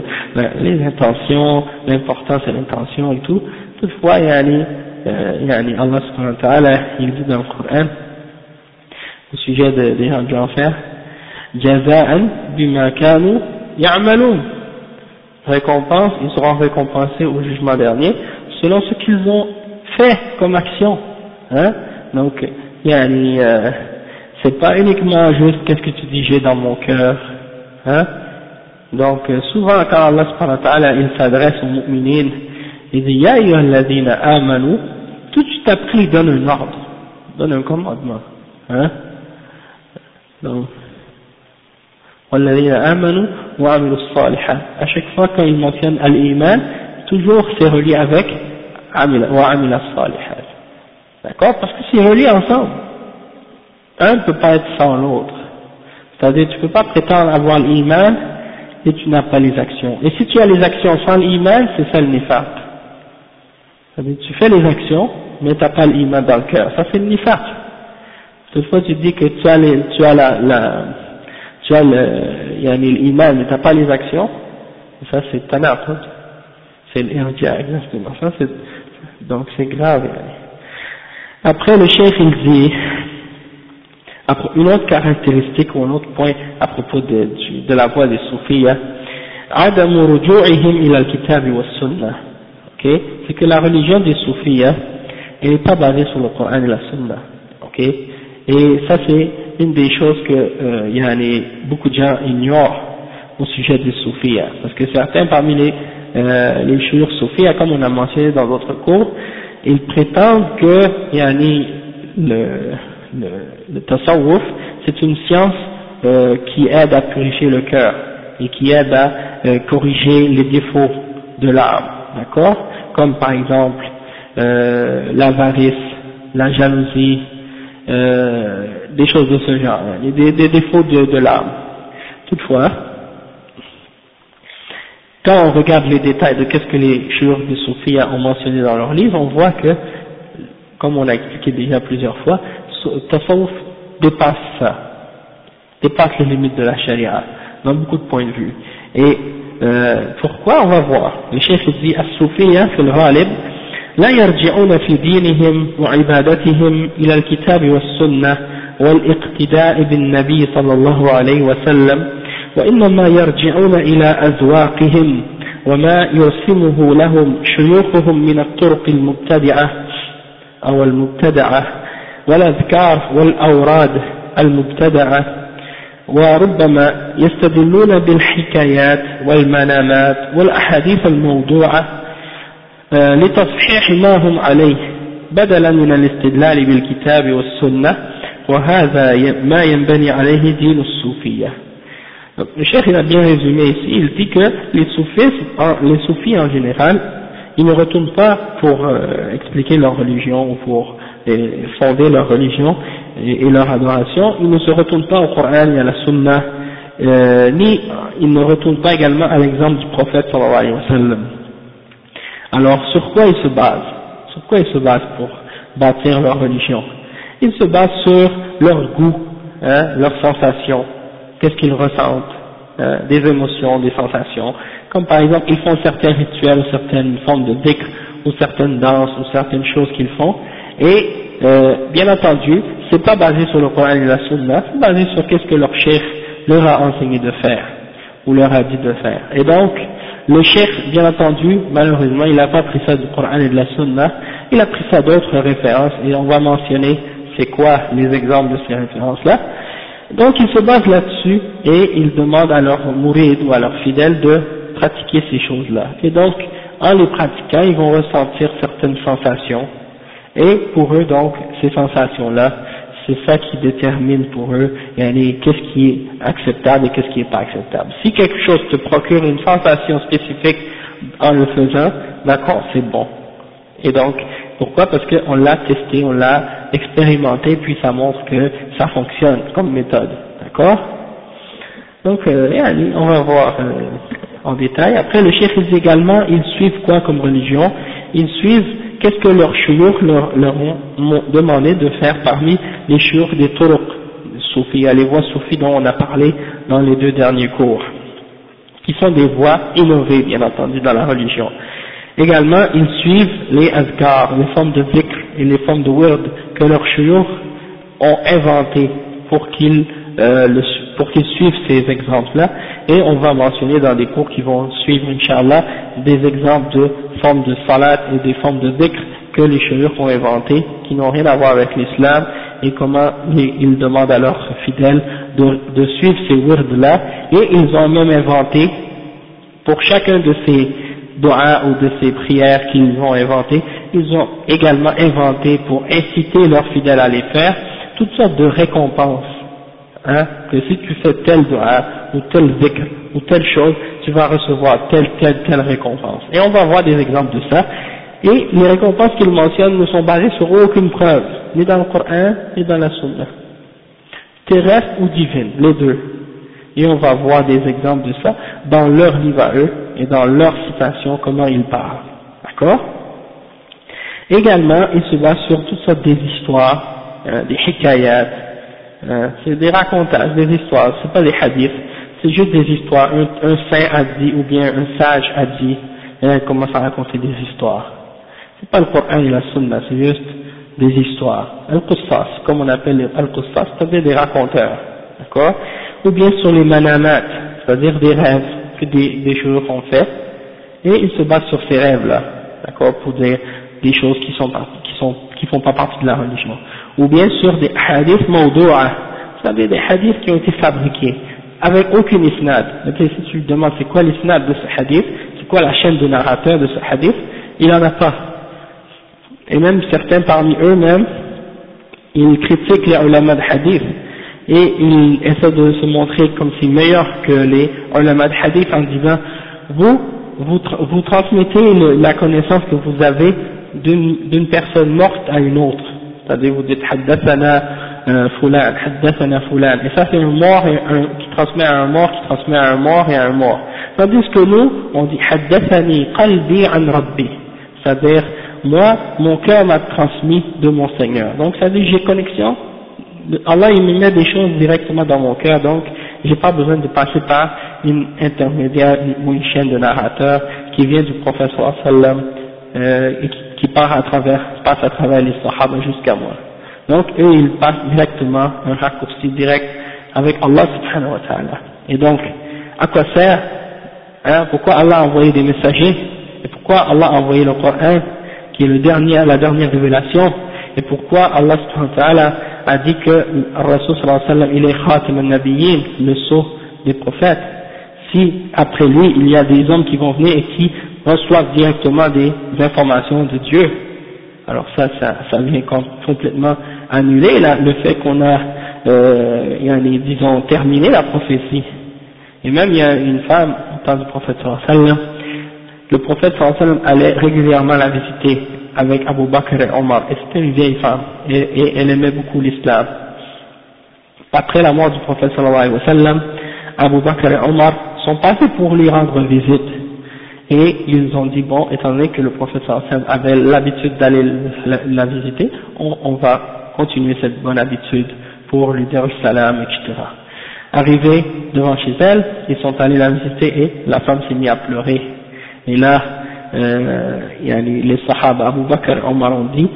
les intentions, l'important c'est l'intention et tout. Toutefois, Allah subhanahu wa ta'ala, il dit dans le Coran, au sujet des gens de l'enfer, jaza'an bima kanu ya'malun. Récompense, ils seront récompensés au jugement dernier selon ce qu'ils ont fait comme action. Hein? Donc, c'est pas uniquement juste qu'est-ce que tu dis j'ai dans mon cœur. Hein? Donc, souvent quand Allah subhanahu wa ta'ala il s'adresse aux mu'minines, il dit ya ayyuhalladhina amanu, tout de suite après il donne un ordre, donne un commandement. Hein? Donc, والذين آمنوا وعملوا الصالحات. À chaque fois quand il mentionne al-iman, toujours c'est relié avec وعمل الصالحات. D'accord? Parce que c'est relié ensemble. Un ne peut pas être sans l'autre. C'est-à-dire tu ne peux pas prétendre avoir l'iman et tu n'as pas les actions. Et si tu as les actions sans l'iman, c'est ça le nifaq. C'est-à-dire tu fais les actions, mais tu n'as pas l'iman dans le cœur. Ça c'est le nifaq. Toutefois tu dis que tu as l'iman mais tu n'as pas les actions, ça c'est tanaqud, c'est l'irja, exactement, ça c'est, donc c'est grave. Après le cheikh il dit, une autre caractéristique ou un autre point à propos de la voie des soufis, عدم رجوعهم إلى الكتاب والسنة, ok, c'est que la religion des soufis, elle n'est pas basée sur le Coran et la Sunna, ok, et ça c'est une des choses que beaucoup de gens ignorent au sujet des soufis, parce que certains parmi les shuyukh soufis, comme on a mentionné dans d'autres cours, ils prétendent que le tasawwuf c'est une science qui aide à purifier le cœur et qui aide à corriger les défauts de l'âme, d'accord, comme par exemple l'avarice, la jalousie, des choses de ce genre, des défauts de l'âme. Toutefois, quand on regarde les détails de qu'est-ce que les shuyukh des soufis ont mentionné dans leurs livres, on voit que, comme on l'a expliqué déjà plusieurs fois, tasawwuf dépasse ça, dépasse les limites de la charia, dans beaucoup de points de vue. Et pourquoi? On va voir. Le cheikh dit as-soufiyya fil ghalib لا يرجعون في دينهم وعبادتهم إلى الكتاب والسنة والاقتداء بالنبي صلى الله عليه وسلم، وإنما يرجعون إلى أذواقهم وما يرسمه لهم شيوخهم من الطرق المبتدعة أو المبتدعة والأذكار والأوراد المبتدعة، وربما يستدلون بالحكايات والمنامات والأحاديث الموضوعة لتصحيح ما هم عليه بدلا من الاستدلال بالكتاب والسنة، وهذا ما ينبني عليه دين الصوفية. Le cheikh il a bien résumé ici, il dit que les soufis en général, ils ne retournent pas pour expliquer leur religion ou pour fonder leur religion et leur adoration, ils ne se retournent pas au Coran ni à la Sunna, ni ils ne retournent pas également à l'exemple du prophète sallallahu alayhi wa sallam. Alors sur quoi ils se basent? Sur quoi ils se basent pour bâtir leur religion? Ils se basent sur leur goût, leurs sensations, qu'est-ce qu'ils ressentent, des émotions, des sensations, comme par exemple ils font certains rituels, certaines formes de dhikr, ou certaines danses, ou certaines choses qu'ils font, et bien entendu, c'est pas basé sur le Coran et la Sunna, c'est basé sur qu'est-ce que leur cheikh leur a enseigné de faire, ou leur a dit de faire. Et donc, le cheikh, bien entendu, malheureusement, il n'a pas pris ça du Coran et de la Sunna, il a pris ça d'autres références, et on va mentionner c'est quoi les exemples de ces références-là. Donc, il se base là-dessus, et il demande à leurs mourides ou à leurs fidèles de pratiquer ces choses-là. Et donc, en les pratiquant, ils vont ressentir certaines sensations, et pour eux, donc, ces sensations-là, c'est ça qui détermine pour eux qu'est-ce qui est acceptable et qu'est-ce qui n'est pas acceptable. Si quelque chose te procure une sensation spécifique en le faisant, d'accord, c'est bon. Et donc, pourquoi? Parce qu'on l'a testé, on l'a expérimenté, puis ça montre que ça fonctionne comme méthode, d'accord? Donc, on va voir en détail. Après, le cheikh dit également, ils suivent quoi comme religion? Ils suivent qu'est-ce que leurs shuyukh leur ont demandé de faire parmi les shuyukh des turuq soufis, les voies soufis dont on a parlé dans les 2 derniers cours, qui sont des voies innovées, bien entendu, dans la religion. Également, ils suivent les azkar, les formes de dhikr et les formes de wird que leurs shuyukh ont inventées pour qu'ils suivent ces exemples-là, et on va mentionner dans des cours qui vont suivre, Inch'Allah, des exemples de formes de salat et des formes de dhikr que les shuyukh ont inventées, qui n'ont rien à voir avec l'islam, et comment ils demandent à leurs fidèles de suivre ces wirds-là, et ils ont même inventé, pour chacun de ces doigts ou de ces prières qu'ils ont inventées, ils ont également inventé pour inciter leurs fidèles à les faire, toutes sortes de récompenses. Que si tu fais tel dua ou tel dhikr ou telle chose, tu vas recevoir telle récompense. Et on va voir des exemples de ça. Et les récompenses qu'il mentionne ne sont basées sur aucune preuve, ni dans le Coran, ni dans la Sunna. Terrestre ou divine, les deux. Et on va voir des exemples de ça dans leur livre à eux et dans leur citation, comment ils parlent. D'accord? Également, ils se basent sur toutes sortes des histoires, des hikayat, c'est des racontages, des histoires, c'est pas des hadiths, c'est juste des histoires, un saint a dit ou bien un sage a dit, et là il commence à raconter des histoires. C'est pas le Coran et la Sunna, c'est juste des histoires. Al-Qussas, comme on appelle les Al-Qussas, c'est-à-dire des raconteurs, d'accord? Ou bien sur les manamat, c'est-à-dire des rêves que des choses ont fait, et ils se basent sur ces rêves-là, d'accord, pour dire des choses qui font pas partie de la religion. Ou bien sur des hadiths mawdou'a, c'est-à-dire des hadiths qui ont été fabriqués, avec aucun isnad. Donc si tu lui demandes c'est quoi l'isnad de ce hadith, c'est quoi la chaîne de narrateur de ce hadith, il n'en a pas. Et même certains parmi eux-mêmes, ils critiquent les ulama de hadith, et ils essaient de se montrer comme si meilleurs que les ulama de hadith en disant, vous transmettez la connaissance que vous avez d'une personne morte à une autre. C'est-à-dire vous dites haddathana fulan, haddathana fulan, et ça c'est un mort qui transmet à un mort, qui transmet à un mort et à un mort. Tandis que nous, on dit haddathani qalbi an rabbi, c'est-à-dire moi, mon cœur m'a transmis de mon Seigneur. Donc ça dit j'ai connexion, Allah il me met des choses directement dans mon cœur, donc j'ai pas besoin de passer par une intermédiaire ou une chaîne de narrateurs qui vient du prophète sallallahu alayhi wa sallam, et qui passe à travers les sahaba jusqu'à moi. Donc eux ils passent directement un raccourci direct avec Allah subhanahu wa ta'ala. Et donc à quoi sert, pourquoi Allah a envoyé des messagers, et pourquoi Allah a envoyé le Coran qui est la dernière révélation, et pourquoi Allah subhanahu wa ta'ala a dit que le Rasul sallallahu alayhi wa sallam il est khatim al-nabiyyin, le sceau des prophètes, si après lui il y a des hommes qui vont venir et qui reçoivent directement des informations de Dieu, alors ça vient complètement annuler le fait qu'on a disons terminé la prophétie. Et même il y a une femme au temps du prophète sallallahu alayhi wa sallam, le prophète sallallahu alayhi wa sallam allait régulièrement la visiter avec Abu Bakr et Omar, et c'était une vieille femme, et elle aimait beaucoup l'islam. Après la mort du prophète sallallahu alayhi wa sallam, Abu Bakr et Omar sont passés pour lui rendre visite, et ils ont dit bon, étant donné que le prophète sallallahu alayhi wa sallam avait l'habitude d'aller la visiter, on va continuer cette bonne habitude pour lui dire salam, etc. arrivé devant chez elle, ils sont allés la visiter et la femme s'est mise à pleurer. Et là, les Sahaba Abu Bakr et Omar ont dit,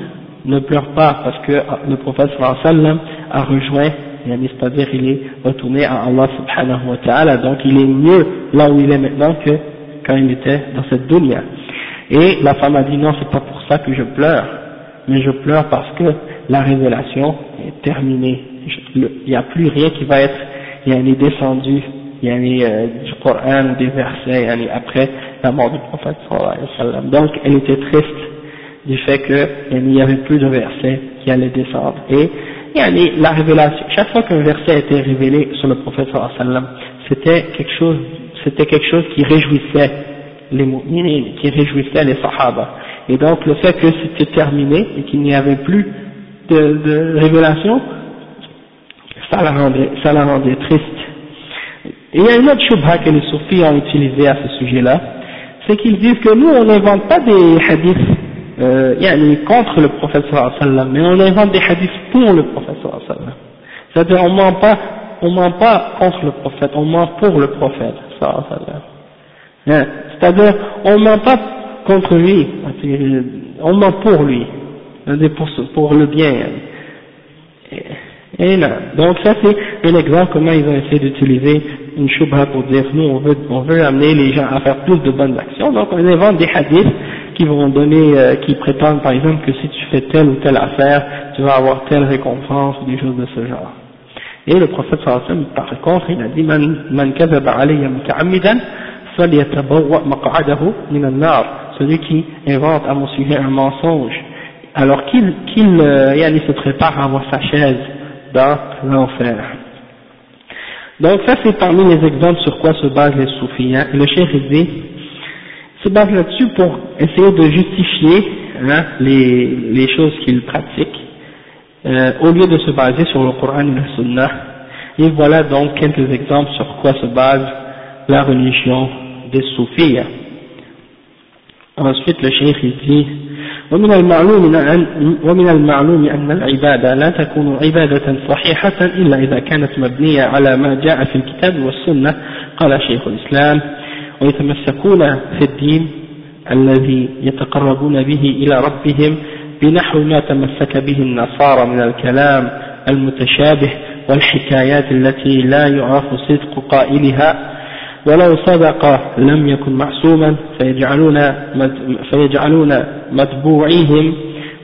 ne pleure pas parce que le prophète sallallahu alayhi wa sallam a rejoint, c'est-à-dire il est retourné à Allah subhanahu wa ta'ala, donc il est mieux là où il est maintenant que quand il était dans cette dunya. Et la femme a dit non, c'est pas pour ça que je pleure, mais je pleure parce que la révélation est terminée. Il n'y a plus rien qui va être descendu du Coran ou des versets après la mort du prophète sallallahu alayhi wa sallam. Donc elle était triste du fait qu'il n'y avait plus de versets qui allaient descendre. Et la révélation, chaque fois qu'un verset a été révélé sur le prophète sallallahu alayhi wa sallam, c'était quelque chose qui réjouissait les mu'minines, qui réjouissait les sahaba. Et donc le fait que c'était terminé et qu'il n'y avait plus de révélation, ça la rendait triste. Et il y a une autre shubha que les soufis ont utilisée à ce sujet-là, c'est qu'ils disent que nous on n'invente pas des hadiths contre le prophète sallallahu alayhi wa sallam, mais on invente des hadiths pour le prophète sallallahu alayhi wa sallam. C'est-à-dire on ment pas contre le prophète, on ment pour le prophète sallallahu alayhi wa sallam. C'est-à-dire on ment pas contre lui, on ment pour lui, pour le bien. Et là, donc ça c'est un exemple comment ils ont essayé d'utiliser une shubha pour dire nous on veut amener les gens à faire plus de bonnes actions, donc on invente des hadiths qui vont donner, qui prétendent par exemple que si tu fais telle ou telle affaire, tu vas avoir telle récompense ou des choses de ce genre. Et le prophète sallallahu alayhi wa sallam par contre il a dit man kadhaba alayya muta'ammidan falyatabawwa maq'adahu min an-nar, celui qui invente à mon sujet un mensonge alors qu'il se prépare à avoir sa chaise dans l'enfer. Donc ça c'est parmi les exemples sur quoi se basent les soufis. Et le cheikh dit se base là-dessus pour essayer de justifier les choses qu'ils pratiquent au lieu de se baser sur le Coran et la Sunna. Et voilà donc quelques exemples sur quoi se base la religion des soufis. Ensuite le cheikh dit ومن المعلوم أن العبادة لا تكون عبادة صحيحة إلا إذا كانت مبنية على ما جاء في الكتاب والسنة قال شيخ الإسلام ويتمسكون في الدين الذي يتقربون به إلى ربهم بنحو ما تمسك به النصارى من الكلام المتشابه والحكايات التي لا يعرف صدق قائلها ولو صدق لم يكن معصوما فيجعلون متبوعيهم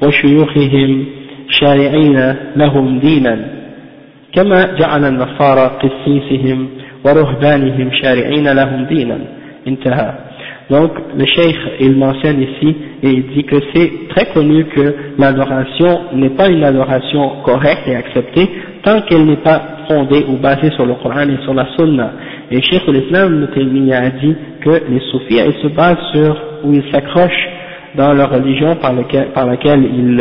وشيوخهم شارعين لهم دينا كما جعل النصارى قسيسهم ورهبانهم شارعين لهم دينا. انتهى. Donc le cheikh il mentionne ici et il dit que c'est très connu que l'adoration n'est pas une adoration correcte et acceptée tant qu'elle n'est pas fondée ou basée sur le Coran et sur la Sunna. Et Cheikh l'Islam Ibn Taymiyyah a dit que les soufis ils se basent sur, ou ils s'accrochent dans leur religion par laquelle ils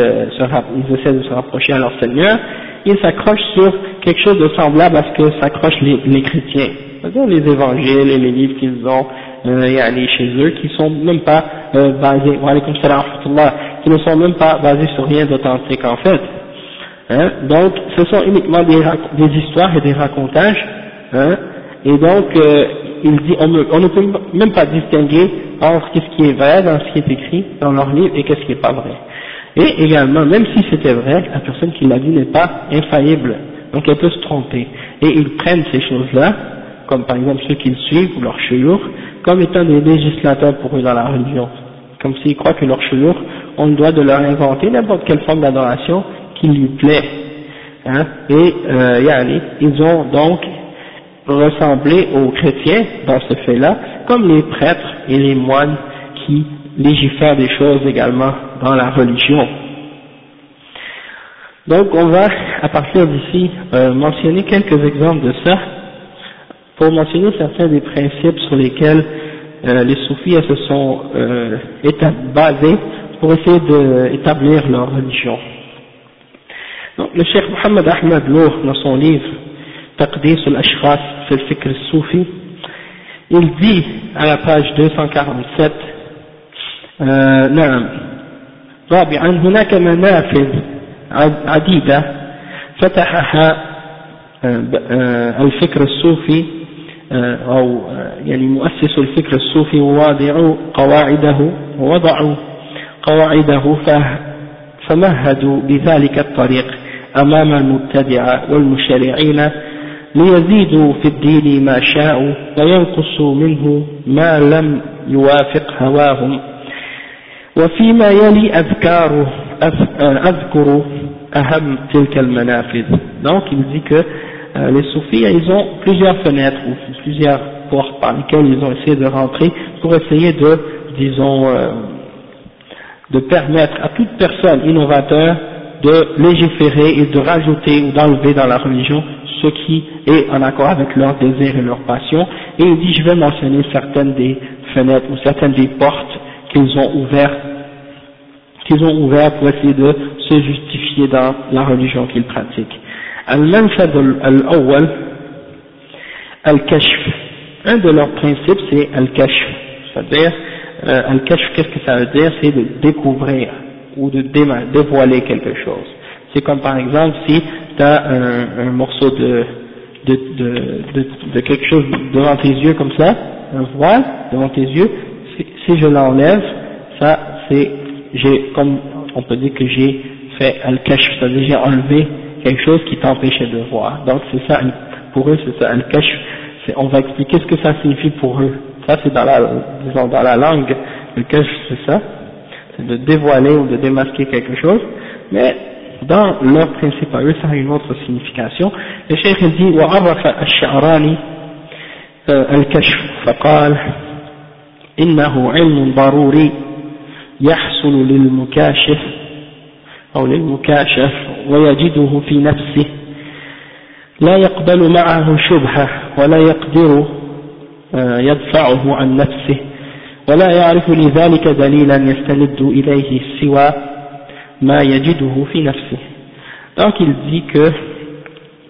essaient de se rapprocher à leur Seigneur, ils s'accrochent sur quelque chose de semblable à ce que s'accrochent les chrétiens, c'est-à-dire les évangiles et les livres qu'ils ont chez eux, qui sont même pas basés, qui ne sont même pas basés sur rien d'authentique en fait. Donc ce sont uniquement des histoires et des racontages, et donc il dit on ne peut même pas distinguer entre ce qui est vrai dans ce qui est écrit dans leur livre et qu'est-ce qui n'est pas vrai. Et également, même si c'était vrai, la personne qui l'a dit n'est pas infaillible, donc elle peut se tromper. Et ils prennent ces choses-là, comme par exemple ceux qu'ils suivent ou leurs chouyours, comme étant des législateurs pour eux dans la religion. Comme s'ils croient que leurs chouyours ont le droit de leur inventer n'importe quelle forme d'adoration qui lui plaît. Et ils ont donc ressemblé aux chrétiens dans ce fait-là, comme les prêtres et les moines qui légifèrent des choses également dans la religion. Donc on va à partir d'ici mentionner quelques exemples de ça pour mentionner certains des principes sur lesquels les soufis se sont basés pour essayer d'établir leur religion. Donc le cheikh Mohammed Ahmad Lour, dans son livre Taqdis al-Ashkhas fi al-Fikr al-Soufi, il dit à la page 247 نعم رابعا هناك منافذ عديدة فتحها الفكر الصوفي أو يعني مؤسس الفكر الصوفي ووضعوا قواعده فمهدوا بذلك الطريق أمام المبتدعة والمشرعين ليزيدوا في الدين ما شاءوا وينقصوا منه ما لم يوافق هواهم. وفيما يلي أذكر أهم تلك المنافذ. Donc il dit que les soufis ils ont plusieurs fenêtres ou plusieurs portes par lesquelles ils ont essayé de rentrer pour essayer de, disons, de permettre à toute personne innovateur de légiférer et de rajouter ou d'enlever dans la religion ce qui est en accord avec leurs désirs et leurs passions. Et il dit, je vais mentionner certaines des fenêtres ou certaines des portes qu'ils ont ouvertes pour essayer de se justifier dans la religion qu'ils pratiquent. Al-Manfad al-Awwal, Al-Kashf. Un de leurs principes c'est Al-Kashf. C'est-à-dire, Al-Kashf, qu'est-ce que ça veut dire? C'est de découvrir ou de dévoiler quelque chose. C'est comme par exemple si tu as un morceau de quelque chose devant tes yeux comme ça, un voile devant tes yeux, si je l'enlève, ça c'est, comme on peut dire que j'ai fait al-kashf, c'est-à-dire j'ai enlevé quelque chose qui t'empêchait de voir. Donc c'est ça, pour eux c'est ça al-kashf, on va expliquer ce que ça signifie pour eux. Ça c'est dans la langue, le kashf c'est ça, c'est de dévoiler ou de démasquer quelque chose, mais dans leur principe à eux, ça a une autre signification. Le cheikh dit وعرف الشعراني الكشف فقال إنه علم ضروري يحصل للمكاشف أو للمكاشف ويجده في نفسه لا يقبل معه شبهة ولا يقدر يدفعه عن نفسه ولا يعرف لذلك دليلا يستند إليه سوى ما يجده في نفسه. Donc il dit que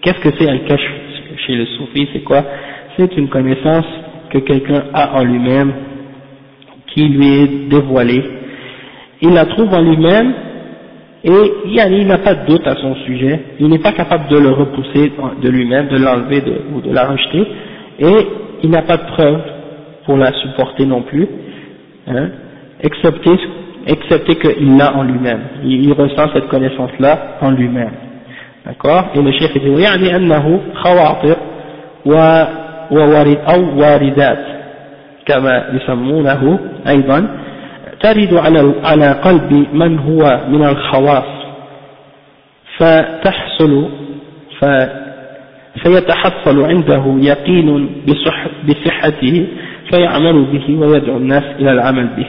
qu'est-ce que c'est al-kashf chez le soufi, c'est quoi? C'est une connaissance que quelqu'un a en lui-même qui lui est dévoilée, il la trouve en lui-même et il n'a pas de doute à son sujet, il n'est pas capable de le repousser de lui-même, de l'enlever ou de la rejeter, et il n'a pas de preuve pour la supporter non plus, hein, excepté qu'il l'a en lui-même, il ressent cette connaissance-là en lui-même, d'accord? Et le cheikh dit يعني أنه خواطر أو واردات كما يسمونه أيضا ترد على قلب من هو من الخواص فيتحصل عنده يقين بصحته فيعمل به ويدعو الناس إلى العمل به.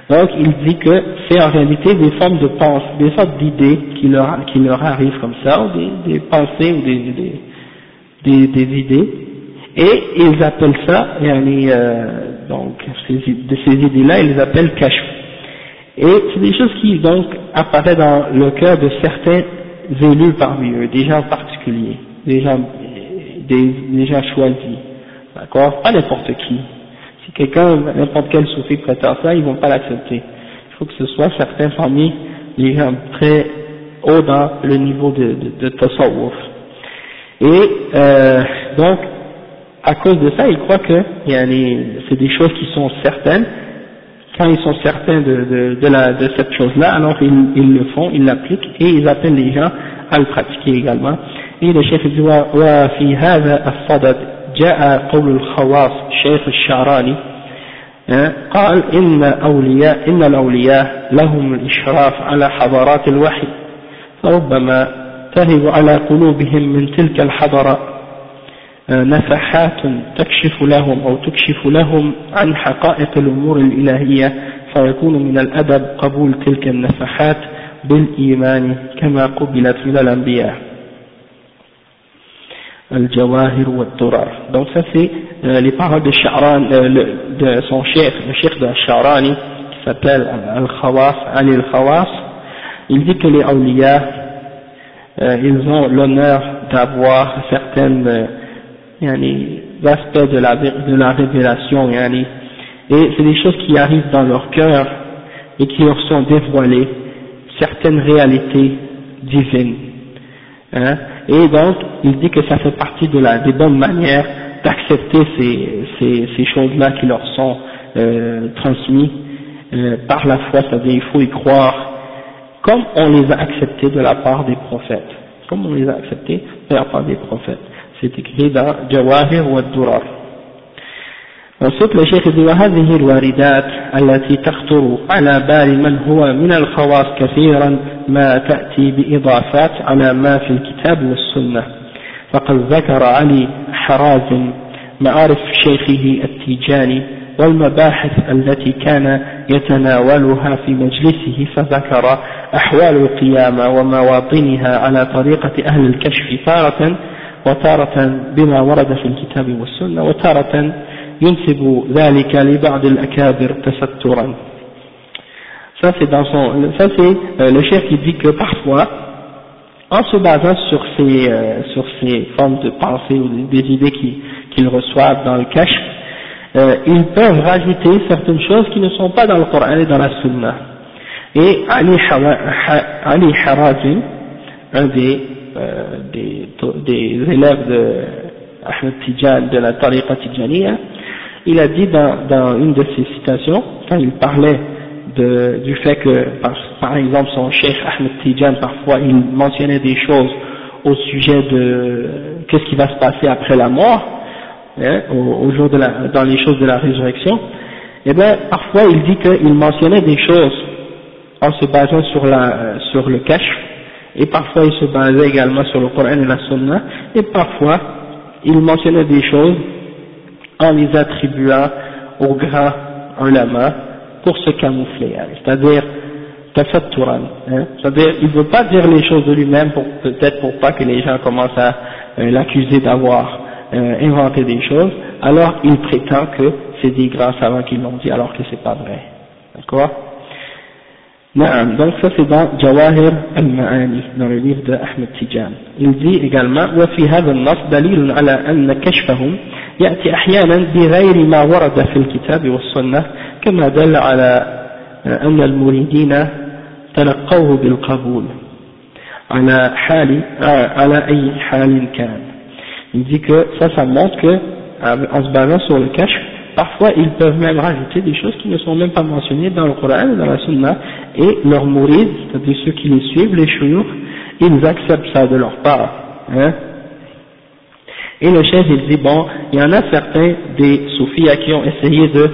Donc il dit que c'est en réalité des formes de pensée, des sortes d'idées qui leur arrivent comme ça, ou des pensées ou des idées, et ils appellent ça, donc ces idées-là, ils les appellent kashf. Et c'est des choses qui donc apparaissent dans le cœur de certains élus parmi eux, des gens particuliers, des gens choisis, d'accord, pas n'importe qui. Si quelqu'un, n'importe quel soufi prétend ça, ils vont pas l'accepter. Il faut que ce soit certains parmi les gens très haut dans le niveau de tasawwuf. Et donc, à cause de ça, ils croient que c'est des choses qui sont certaines. Quand ils sont certains de cette chose-là, alors ils le font, ils l'appliquent et ils appellent les gens à le pratiquer également. Et le chef dit وفي هذا الصدد جاء قول الخواص شيخ الشعراني قال إن الأولياء لهم الإشراف على حضارات الوحي فربما تهب على قلوبهم من تلك الحضارة نفحات تكشف لهم عن حقائق الأمور الإلهية فيكون من الأدب قبول تلك النفحات بالإيمان كما قبلت من الأنبياء الجواهر والدرر. Donc ça c'est les paroles de Sha'ran, de son chef, le chef de Sha'rani qui s'appelle Al-Khawas, Ali Al-Khawas. Il dit que les awliya ils ont l'honneur d'avoir certaines aspects de la révélation, et c'est des choses qui arrivent dans leur cœur et qui leur sont dévoilées, certaines réalités divines, Hein, et donc, il dit que ça fait partie des bonnes manières d'accepter ces choses-là qui leur sont transmises par la foi, c'est-à-dire il faut y croire comme on les a acceptés de la part des prophètes, comme on les a acceptés de la part des prophètes. C'est écrit dans Jawahir wa Durar. Ensuite, le Cheikh dit وهذه الواردات التي تخطر على بال من هو من الخواص كثيرا ما تأتي بإضافات على ما في الكتاب والسنة. فقد ذكر علي حرازم معارف شيخه التيجاني والمباحث التي كان يتناولها في مجلسه، فذكر أحوال القيامة ومواطنها على طريقة أهل الكشف تارة، وتارة بما ورد في الكتاب والسنة، وتارة ينسب ذلك لبعض الأكابر تسترا. Ça c'est le cheikh qui dit que parfois, en se basant sur ces formes de pensée ou des idées qu'ils reçoivent dans le cache, ils peuvent rajouter certaines choses qui ne sont pas dans le Coran et dans la Sunna. Et Ali Harazim, un des élèves de Ahmed Tijan, de la Tariqa Tijaniya, il a dit dans une de ses citations, quand il parlait du fait que, par exemple, son cheikh Ahmed Tijan, parfois il mentionnait des choses au sujet de qu'est-ce qui va se passer après la mort, hein, au jour dans les choses de la résurrection, et bien parfois il dit qu'il mentionnait des choses en se basant sur le kashf, et parfois il se basait également sur le Coran et la Sunna, et parfois il mentionnait des choses en les attribuant aux grands ulama pour se camoufler, c'est-à-dire tafatturan, hein, c'est-à-dire il ne veut pas dire les choses de lui-même peut-être pour pas que les gens commencent à l'accuser d'avoir inventé des choses, alors il prétend que c'est des grands savants qui l'ont dit alors que c'est pas vrai, d'accord? Donc ça c'est dans Jawahir al-Ma'ani, dans le livre de Ahmed Tijan. Il dit également وفي هذا النص دليل على أن كشفهم يأتي أحيانا بغير ما ورد في الكتاب والسنة كما دل على أن المريدين تلقوه بالقبول على أي حال كان. Il dit que ça montre que en se basant sur le kashf, parfois ils peuvent même rajouter des choses qui ne sont même pas mentionnées dans le Coran et dans la Sunna, et leurs mourides, c'est-à-dire ceux qui les suivent, les shuyukh, ils acceptent ça de leur part, hein. Et le chef il dit bon, il y en a certains des soufis qui ont essayé de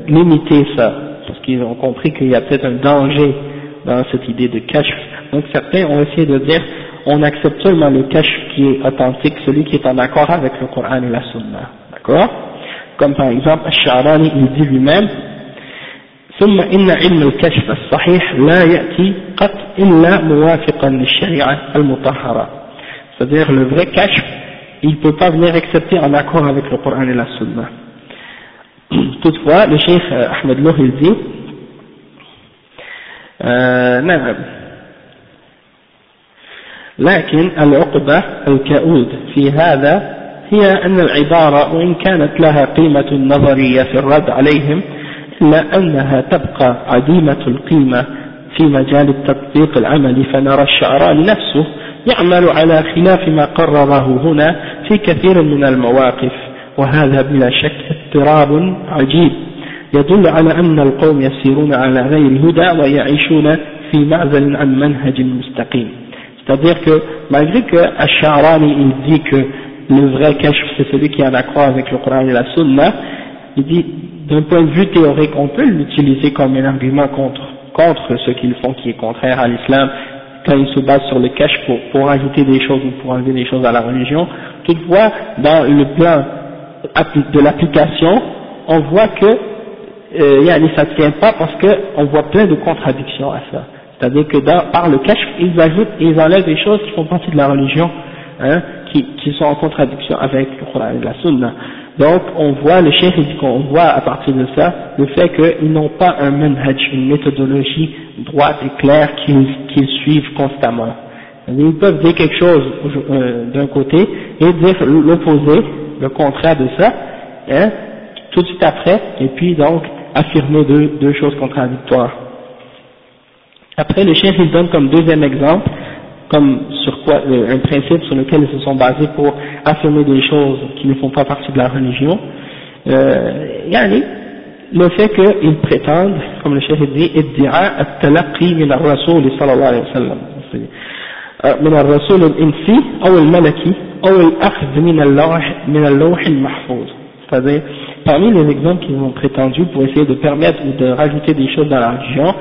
limiter ça, parce qu'ils ont compris qu'il y a peut-être un danger dans cette idée de kashf. Donc certains ont essayé de dire on accepte seulement le kashf qui est authentique, celui qui est en accord avec le Coran et la Sunna, d'accord? Comme par exemple Ash-Sha'rani il dit lui-même ثم إن علم الكشف الصحيح لا يأتي قط إلا موافقا للشريعة المطهرة. C'est-à-dire le vrai kashf il ne peut pas venir excepté en accord avec le Coran et la Sunna. Toutefois le cheikh Ahmed Loh il dit نعم لكن العقبة الكؤود في هذا هي أن العبارة وإن كانت لها قيمة نظرية في الرد عليهم إلا أنها تبقى عديمة القيمة في مجال التطبيق العملي، فنرى الشعراني نفسه يعمل على خلاف ما قرره هنا في كثير من المواقف، وهذا بلا شك اضطراب عجيب يدل على أن القوم يسيرون على غير هدى ويعيشون في معزل عن منهج مستقيم. C'est-à-dire que malgré que Ash-Sha'rani il dit que le vrai kashf c'est celui qui est en accord avec le Coran et la Sunna, il dit d'un point de vue théorique on peut l'utiliser comme un argument contre ce qu'ils font qui est contraire à l'islam quand ils se basent sur le kashf pour ajouter des choses ou pour enlever des choses à la religion. Toutefois dans le plan de l'application on voit que ça ne tient pas parce qu'on voit plein de contradictions à ça. C'est-à-dire que par le kashf, ils ajoutent et ils enlèvent des choses qui font partie de la religion, hein, qui sont en contradiction avec le Coran et la Sunna. Donc, on voit, le cheikh dit qu'on voit à partir de ça, le fait qu'ils n'ont pas un manhaj, une méthodologie droite et claire qu'ils suivent constamment. Ils peuvent dire quelque chose d'un côté et dire l'opposé, le contraire de ça, hein, tout de suite après, et puis donc affirmer deux choses contradictoires. Après, le chef il donne comme deuxième exemple, comme sur quoi, un principe sur lequel ils se sont basés pour affirmer des choses qui ne font pas partie de la religion. Yani, le fait qu'ils prétendent, comme le chef dit, iddi'a at-talaqqi min ar-rasoul sallallahu alayhi wa sallam. من الرسول الإنسي أو الملكي أو الأخذ من اللوح المحفوظ. C'est-à-dire, parmi les exemples qu'ils ont prétendus pour essayer de permettre ou de rajouter des choses dans la religion,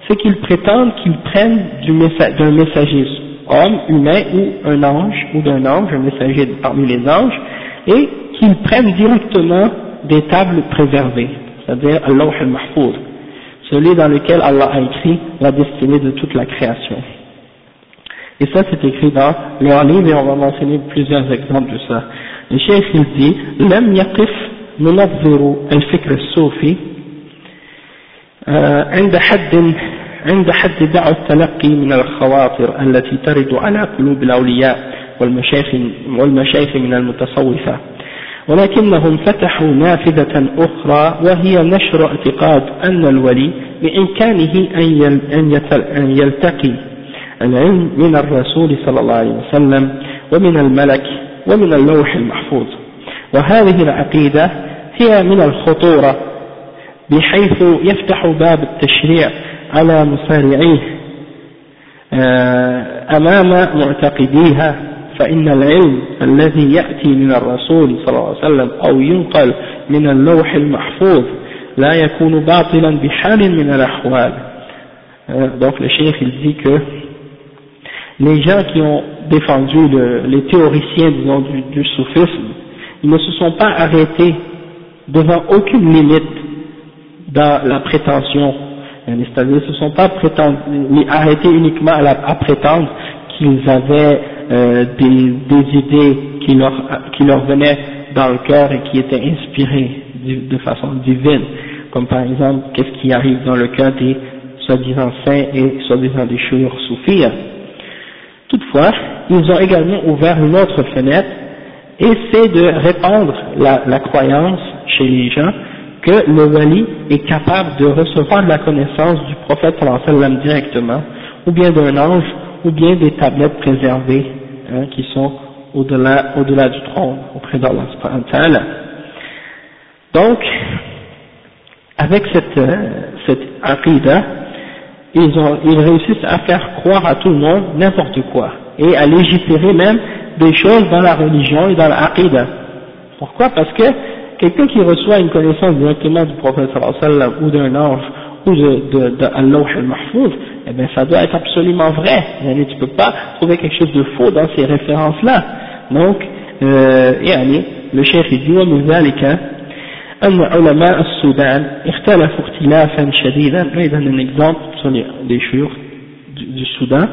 c'est qu'ils prétendent qu'ils prennent d'un messager homme, humain ou un ange un messager parmi les anges, et qu'ils prennent directement des tables préservées, c'est-à-dire al-lawh al-mahfouz, celui dans lequel Allah a écrit la destinée de toute la création. Et ça c'est écrit dans leur livre et on va mentionner plusieurs exemples de ça. Le cheikh il dit لم يقف منظر الفكر الصوفي عند حد دعوى التلقي من الخواطر التي ترد على قلوب الأولياء والمشايخ من المتصوفة، ولكنهم فتحوا نافذة أخرى وهي نشر اعتقاد أن الولي بإمكانه أن يلتقي العلم من الرسول صلى الله عليه وسلم ومن الملك ومن اللوح المحفوظ. وهذه العقيدة هي من الخطورة بحيث يفتح باب التشريع على مسارعيه أمام معتقديها، فإن العلم الذي يأتي من الرسول صلى الله عليه وسلم أو ينقل من اللوح المحفوظ لا يكون باطلا بحال من الأحوال. Donc le cheikh il dit que les gens qui ont défendu les théoriciens disons du soufisme, ils ne se sont pas arrêtés devant aucune limite dans la prétention, c'est-à-dire ils ne se sont pas arrêtés uniquement à prétendre qu'ils avaient des idées qui leur venaient dans le cœur et qui étaient inspirées de façon divine, comme par exemple qu'est-ce qui arrive dans le cœur des soi-disant saints et soi-disant des chouïrs soufis. Toutefois, ils ont également ouvert une autre fenêtre, et c'est de répandre la croyance chez les gens que le wali est capable de recevoir la connaissance du prophète sallallahu alayhi wa sallam directement, ou bien d'un ange, ou bien des tablettes préservées qui sont au-delà du trône, auprès d'Allah subhanahu wa ta'ala. Donc, avec cette aqida, ils réussissent à faire croire à tout le monde n'importe quoi, et à légiférer même des choses dans la religion et dans l'aqida. Pourquoi? Parce que quelqu'un qui reçoit une connaissance directement du prophète sallallahu alayhi wa sallam, ou d'un ange, ou de al-lawh al-mahfouz, eh bien ça doit être absolument vrai. Tu ne peux pas trouver quelque chose de faux dans ces références-là. Donc, le cheikh dit ومن ذلك أن علماء السودان اختلفوا اختلافا شديدا. Là il donne un exemple sur les chouïrs du Soudan.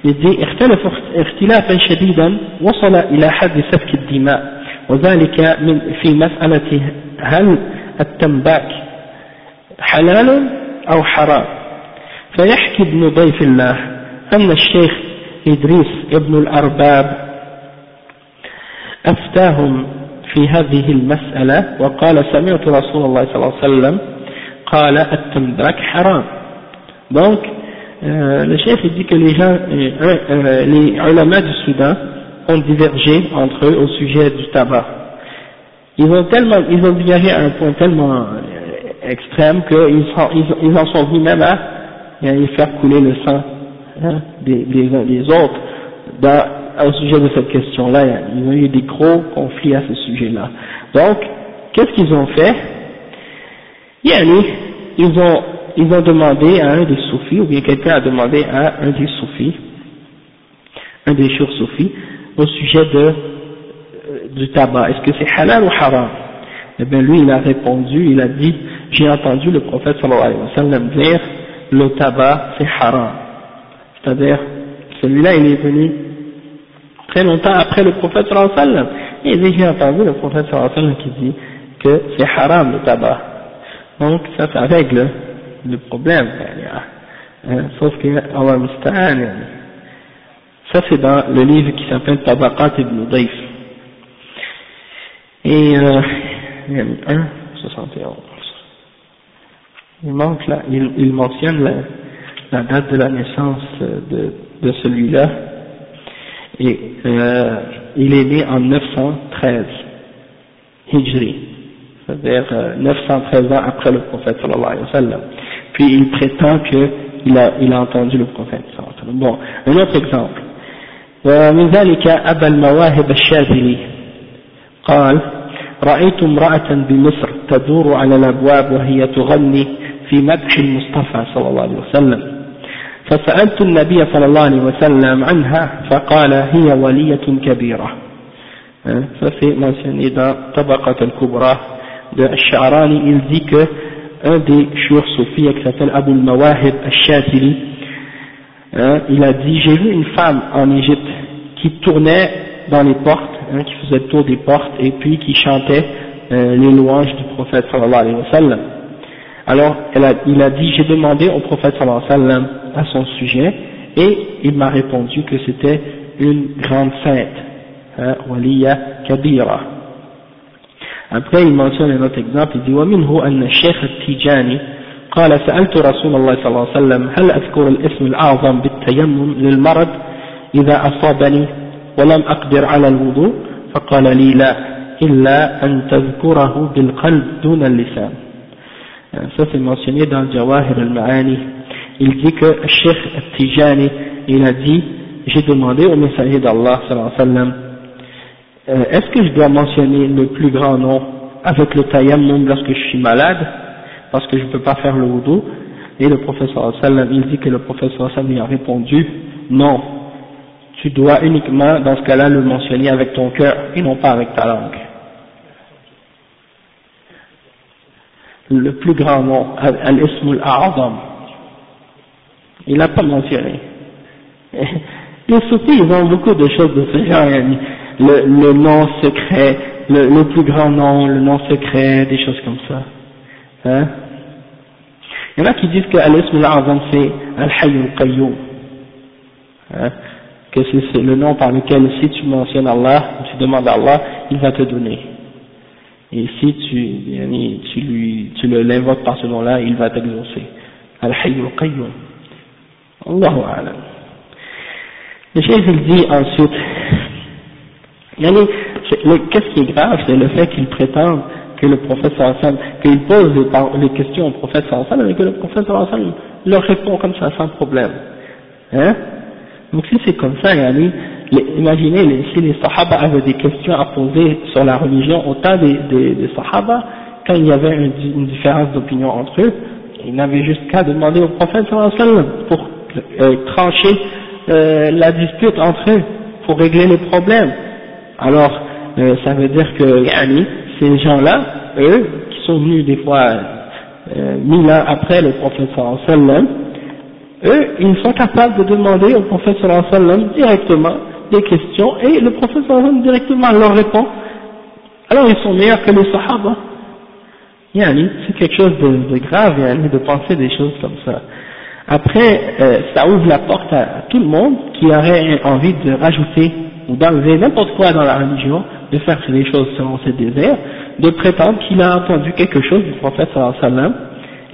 Il dit اختلفوا اختلافا شديدا وصل إلى حد سفك الدماء، وذلك في مسألة هل التنباك حلال أو حرام. فيحكي ابن ضيف الله أن الشيخ إدريس ابن الأرباب أفتاهم في هذه المسألة وقال سمعت رسول الله صلى الله عليه وسلم قال التنباك حرام. Donc le chef dit que les ulama du Soudan ont divergé entre eux au sujet du tabac. Ils ont divergé à un point tellement extrême qu'ils en sont venus même à faire couler le sang des uns des autres au sujet de cette question-là. Ils ont eu des gros conflits à ce sujet-là. Donc, qu'est-ce qu'ils ont fait? Ils ont demandé à un des soufis, ou bien quelqu'un a demandé à un des soufis, un des chouïrs soufis, au sujet du tabac. Est-ce que c'est halal ou haram? Eh bien lui il a répondu, il a dit, j'ai entendu le prophète sallallahu alayhi wa sallam dire, le tabac c'est haram. C'est-à-dire, celui-là il est venu très longtemps après le prophète sallallahu alayhi wa sallam. Et il dit, j'ai entendu le prophète sallallahu alayhi wa sallam qui dit que c'est haram le tabac. Donc ça règle le problème. Sauf que Allah musta'an. Ça c'est dans le livre qui s'appelle Tabaqat ibn Dayf. Et il y a mis 1,71. Il manque là, il mentionne la date de la naissance de celui-là. et il est né en 913 Hijri, c'est-à-dire 913 ans après le prophète sallallahu alayhi wa sallam. Puis il prétend qu'il a entendu le prophète sallallahu alayhi wa sallam. Bon, un autre exemple. ومن ذلك أبا المواهب الشاذلي قال: رأيت امرأة بمصر تدور على الأبواب وهي تغني في مدح المصطفى صلى الله عليه وسلم، فسألت النبي صلى الله عليه وسلم عنها فقال: هي ولية كبيرة. Ça c'est mentionné dans Tabaqat al-Kubra de Al-Sha'rani. Il dit que un des chouurs soufis qui s'appelle Abu al-Mawahib al-Shazili, il a dit: j'ai vu une femme en Égypte qui tournait dans les portes, qui faisait le tour des portes et puis qui chantait les louanges du prophète sallallahu alayhi wa sallam. Alors il a dit: j'ai demandé au prophète sallallahu alayhi wa sallam à son sujet et il m'a répondu que c'était une grande sainte, waliya kabira. Après il mentionne un autre exemple, il dit: ومنه أن الشيخ التيجاني قال: سألت رسول الله صلى الله عليه وسلم هل أذكر الاسم الأعظم بالتيمم للمرض إذا أصابني ولم أقدر على الوضوء؟ فقال لي: لا إلا أن تذكره بالقلب دون اللسان. Ça c'est mentionné dans Jawahir al-Ma'ani. Il dit que le Cheikh al-Tijani, il a dit: j'ai demandé au messager d'Allah sallallahu alayhi wa sallam, est-ce que je dois mentionner le plus grand nom avec le tayammum lorsque je suis malade, parce que je ne peux pas faire le wudu? Et le prophète sallallahu alayhi wa sallam, il dit que le prophète sallallahu alayhi wa sallam lui a répondu: non, tu dois uniquement dans ce cas-là le mentionner avec ton cœur et non pas avec ta langue. Le plus grand nom, al-ismul a'azam, il n'a pas mentionné. Les soufis, ils ont beaucoup de choses de ce genre, le nom secret, le plus grand nom, le nom secret, des choses comme ça. Hein? Il y en a qui disent que al-ismul a'azam c'est al-hayy al-qayyum, que c'est le nom par lequel si tu mentionnes Allah, tu demandes à Allah, il va te donner. Et si tu l'invoques par ce nom-là, il va t'exaucer. Al-Hayy al-Qayyum. Allahu a'lam. Le cheikh il dit ensuite, qu'est-ce qui est grave, c'est le fait qu'il prétende que le prophète sallallahu alayhi wa sallam, qu'il pose les questions au prophète sallallahu alayhi wa sallam et que le prophète sallallahu alayhi wa sallam leur répond comme ça sans problème. Hein? Donc si c'est comme ça, imaginez si les Sahaba avaient des questions à poser sur la religion au temps des Sahaba, quand il y avait une différence d'opinion entre eux, ils n'avaient juste qu'à demander au prophète sallallahu alayhi wa sallam pour trancher la dispute entre eux, pour régler les problèmes. Alors ça veut dire que ces gens-là, eux, qui sont venus des fois 1000 ans après le prophète sallallahu alayhi wa sallam, eux, ils sont capables de demander au prophète sallallahu alayhi wa sallam directement des questions et le prophète sallallahu alayhi wa sallam directement leur répond. Alors ils sont meilleurs que les sahaba. C'est quelque chose de grave, de penser des choses comme ça. Après, ça ouvre la porte à tout le monde qui aurait envie de rajouter ou d'enlever n'importe quoi dans la religion, de faire les choses selon ses désirs, de prétendre qu'il a entendu quelque chose du prophète sallallahu alayhi wa sallam,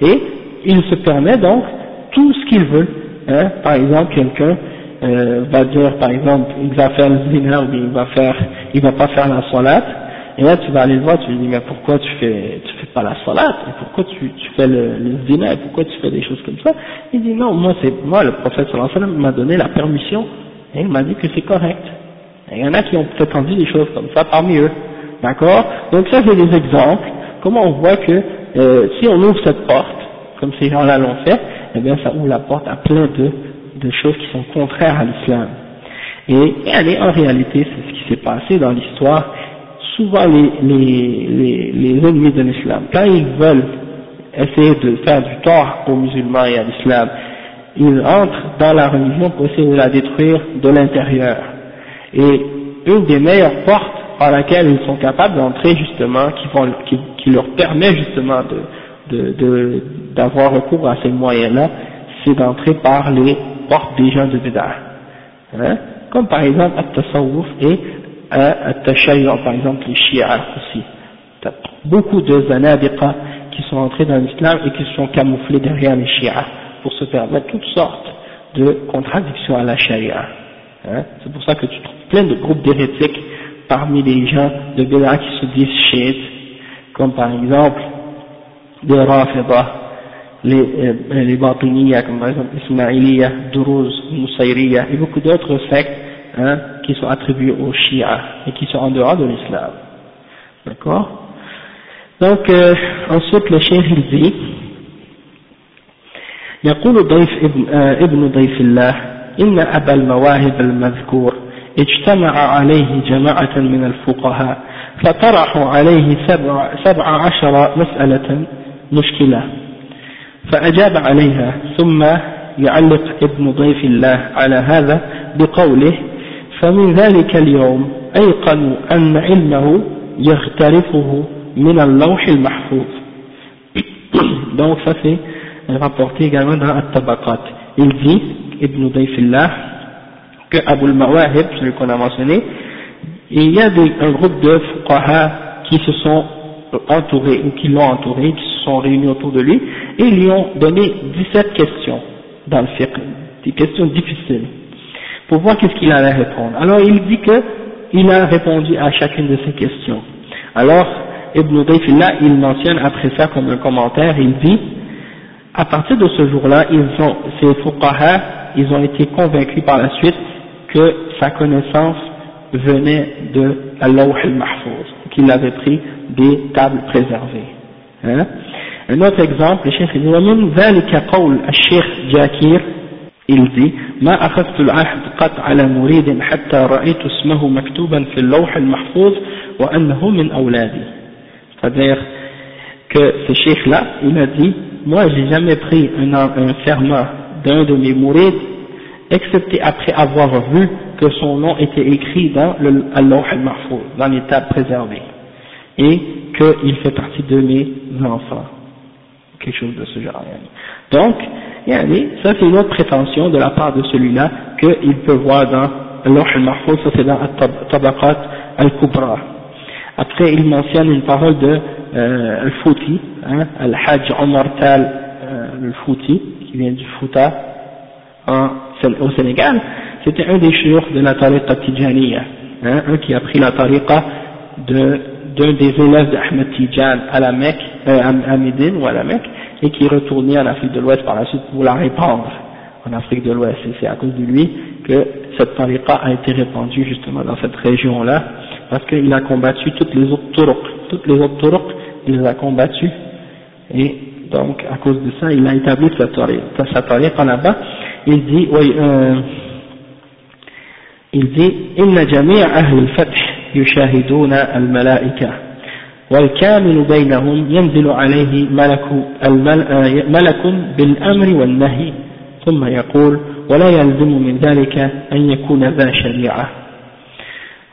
et il se permet donc tout ce qu'il veut. Par exemple, quelqu'un va dire, par exemple, il va faire le zina ou il va pas faire la salat, et là tu vas aller le voir, tu lui dis: mais pourquoi tu fais pas la salat, et pourquoi tu fais le zina, et pourquoi tu fais des choses comme ça? Il dit: non, moi le prophète sallallahu alayhi wa sallam m'a donné la permission, et il m'a dit que c'est correct. Et il y en a qui ont prétendu des choses comme ça parmi eux, d'accord? Donc ça c'est des exemples, comment on voit que si on ouvre cette porte, comme ces gens-là l'ont fait, eh bien ça ouvre la porte à plein de choses qui sont contraires à l'islam. Et en réalité, c'est ce qui s'est passé dans l'histoire. Souvent les ennemis de l'islam, quand ils veulent essayer de faire du tort aux musulmans et à l'islam, ils entrent dans la religion pour essayer de la détruire de l'intérieur. Et une des meilleures portes par laquelle ils sont capables d'entrer justement, qui leur permet justement d'avoir recours à ces moyens-là, c'est d'entrer par les portes des gens de Bid'ah. Comme par exemple At-Tasawwuf et At-Tashayyu', par exemple les Shi'a aussi. Beaucoup de Zanadiqa qui sont entrés dans l'islam et qui se sont camouflés derrière les Shi'a pour se permettre toutes sortes de contradictions à la Sharia. C'est pour ça que tu trouves plein de groupes d'hérétiques parmi les gens de Bid'a qui se disent chiites, comme par exemple des Rafida, les Batiniya, comme par exemple Ismaïliya, Duruz, Nusayriya et beaucoup d'autres sectes qui sont attribués aux Shia et qui sont en dehors de l'islam. D'accord? Donc ensuite le cheikh il dit يقول ابن ضيف الله إن أبا المواهب المذكور اجتمع عليه جماعة من الفقهاء فطرحوا عليه 17 مسألة مشكلة فأجاب عليها ثم يعلق ابن ضيف الله على هذا بقوله فمن ذلك اليوم أيقنوا أن علمه يغترفه من اللوح المحفوظ. Donc ça c'est rapporté également dans At-Tabaqat. Il dit, Ibn Dayfillah, que Abu al-Mawahib, celui qu'on a mentionné, il y a un groupe de fuqaha qui se sont entourés, ou qui l'ont entouré, qui se sont réunis autour de lui, et ils lui ont donné 17 questions dans le fiqh, des questions difficiles, pour voir qu'est-ce qu'il allait répondre. Alors il dit que il a répondu à chacune de ces questions. Alors Ibn Dayfillah, il mentionne après ça comme un commentaire, il dit, à partir de ce jour-là, ces fuqaha, ils ont été convaincus par la suite que sa connaissance venait de al-Lawh al-Mahfouz, qu'il avait pris des tables préservées. Un autre exemple, le cheikh dit ومن ذلك قول الشيخ جاكير il dit ما أخذت العهد قط على مريد حتى رأيت اسمه مكتوبا في اللوح المحفوظ وأنه من أولادي. C'est-à-dire que ce cheikh-là, il a dit moi j'ai jamais pris un serment d'un de mes mourides excepté après avoir vu que son nom était écrit dans al-Lawh al-Mahfouz, dans les tables préservées, et qu'il fait partie de mes enfants, quelque chose de ce genre. Donc, ça c'est une autre prétention de la part de celui-là qu'il peut voir dans al-Lawh al-Mahfouz, ça c'est dans Tabaqat al-Kubra. Après il mentionne une parole de Al-Fouti, Al-Hajj Omar Tal Al-Fouti, qui vient du Fouta au Sénégal. C'était un des shuyukh de la tariqa Tijaniya, un qui a pris la tariqa d'un des élèves d'Ahmed Tijan à la Mecque, à Médine ou à la Mecque, et qui est retourné en Afrique de l'Ouest par la suite pour la répandre en Afrique de l'Ouest. Et c'est à cause de lui que cette tariqa a été répandue justement dans cette région-là, parce qu'il a combattu toutes les autres turuq, il les a combattus, et donc à cause de ça il a établi sa tariqa là-bas. Il dit إن جميع أهل الفتح يشاهدون الملائكة والكامل بينهم ينزل عليه ملك بالأمر والنهي ثم يقول ولا يلزم من ذلك أن يكون ذا شريعة.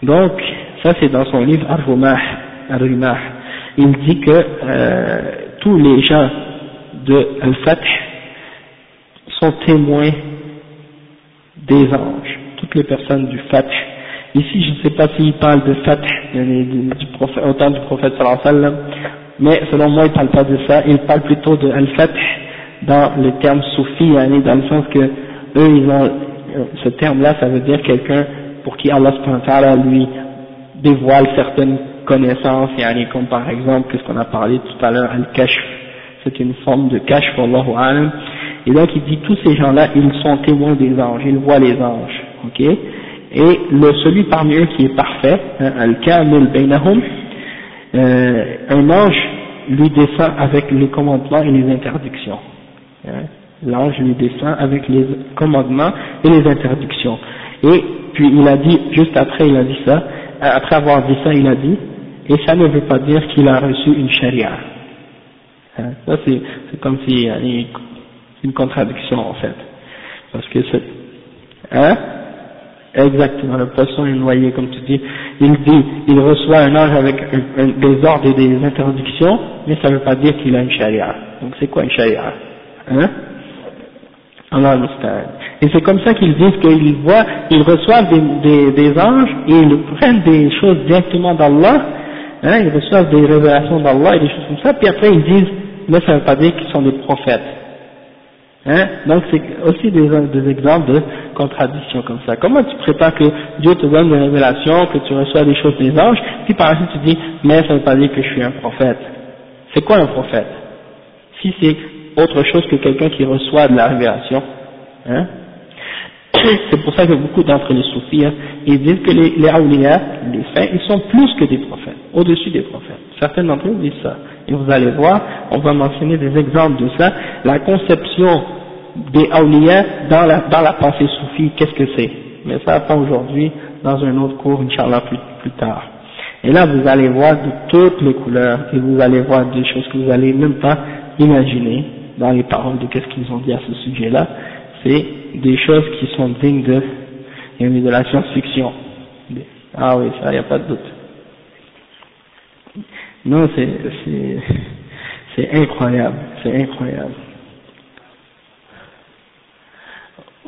Donc ça c'est dans son livre Ar-Rimah. Il dit que tous les gens de Al-Fath sont témoins des anges, toutes les personnes du Fath. Ici je ne sais pas s'il parle de Fath au temps du prophète sallallahu alayhi wa sallam, mais selon moi il ne parle pas de ça, il parle plutôt de Al-Fath dans le terme soufi, dans le sens que eux ils ont ce terme-là, ça veut dire quelqu'un pour qui Allah subhanahu wa ta'ala lui dévoile certaines connaissances, comme par exemple ce qu'on a parlé tout à l'heure, Al-Kashf, c'est une forme de Kashf, Wallahu a'lam. Et donc il dit tous ces gens-là, ils sont témoins des anges, ils voient les anges, ok. Et celui parmi eux qui est parfait, Al-Kamil Bainahum, un ange lui descend avec les commandements et les interdictions. L'ange lui descend avec les commandements et les interdictions. Et puis il a dit, juste après il a dit ça, après avoir dit ça il a dit, et ça ne veut pas dire qu'il a reçu une charia. Ça c'est comme si une contradiction en fait, parce que c'est exactement, le poisson est noyé comme tu dis. Il dit, il reçoit un ange avec des ordres et des interdictions, mais ça ne veut pas dire qu'il a une charia. Donc c'est quoi une charia? Allah al-Musta'an. Et c'est comme ça qu'ils disent qu'ils reçoivent des anges et ils prennent des choses directement d'Allah, ils reçoivent des révélations d'Allah et des choses comme ça, puis après ils disent, mais ça ne veut pas dire qu'ils sont des prophètes. Hein? Donc c'est aussi des exemples de contradictions comme ça. Comment tu prétends que Dieu te donne des révélations, que tu reçois des choses des anges, puis par la suite tu dis, mais ça ne veut pas dire que je suis un prophète. C'est quoi un prophète? Si c'est autre chose que quelqu'un qui reçoit de la révélation, hein? C'est pour ça que beaucoup d'entre les soufis, hein, ils disent que les awliya, les saints, ils sont plus que des prophètes, au-dessus des prophètes. Certains d'entre eux disent ça. Et vous allez voir, on va mentionner des exemples de ça. La conception des awliya dans la pensée soufie, qu'est-ce que c'est? Mais ça, pas aujourd'hui, dans un autre cours, Inch'Allah, plus tard. Et là, vous allez voir de toutes les couleurs, et vous allez voir des choses que vous n'allez même pas imaginer dans les paroles de qu'est-ce qu'ils ont dit à ce sujet-là. C'est des choses qui sont dignes de la science-fiction. Ah oui, ça, il n'y a pas de doute. Non, c'est incroyable, c'est incroyable.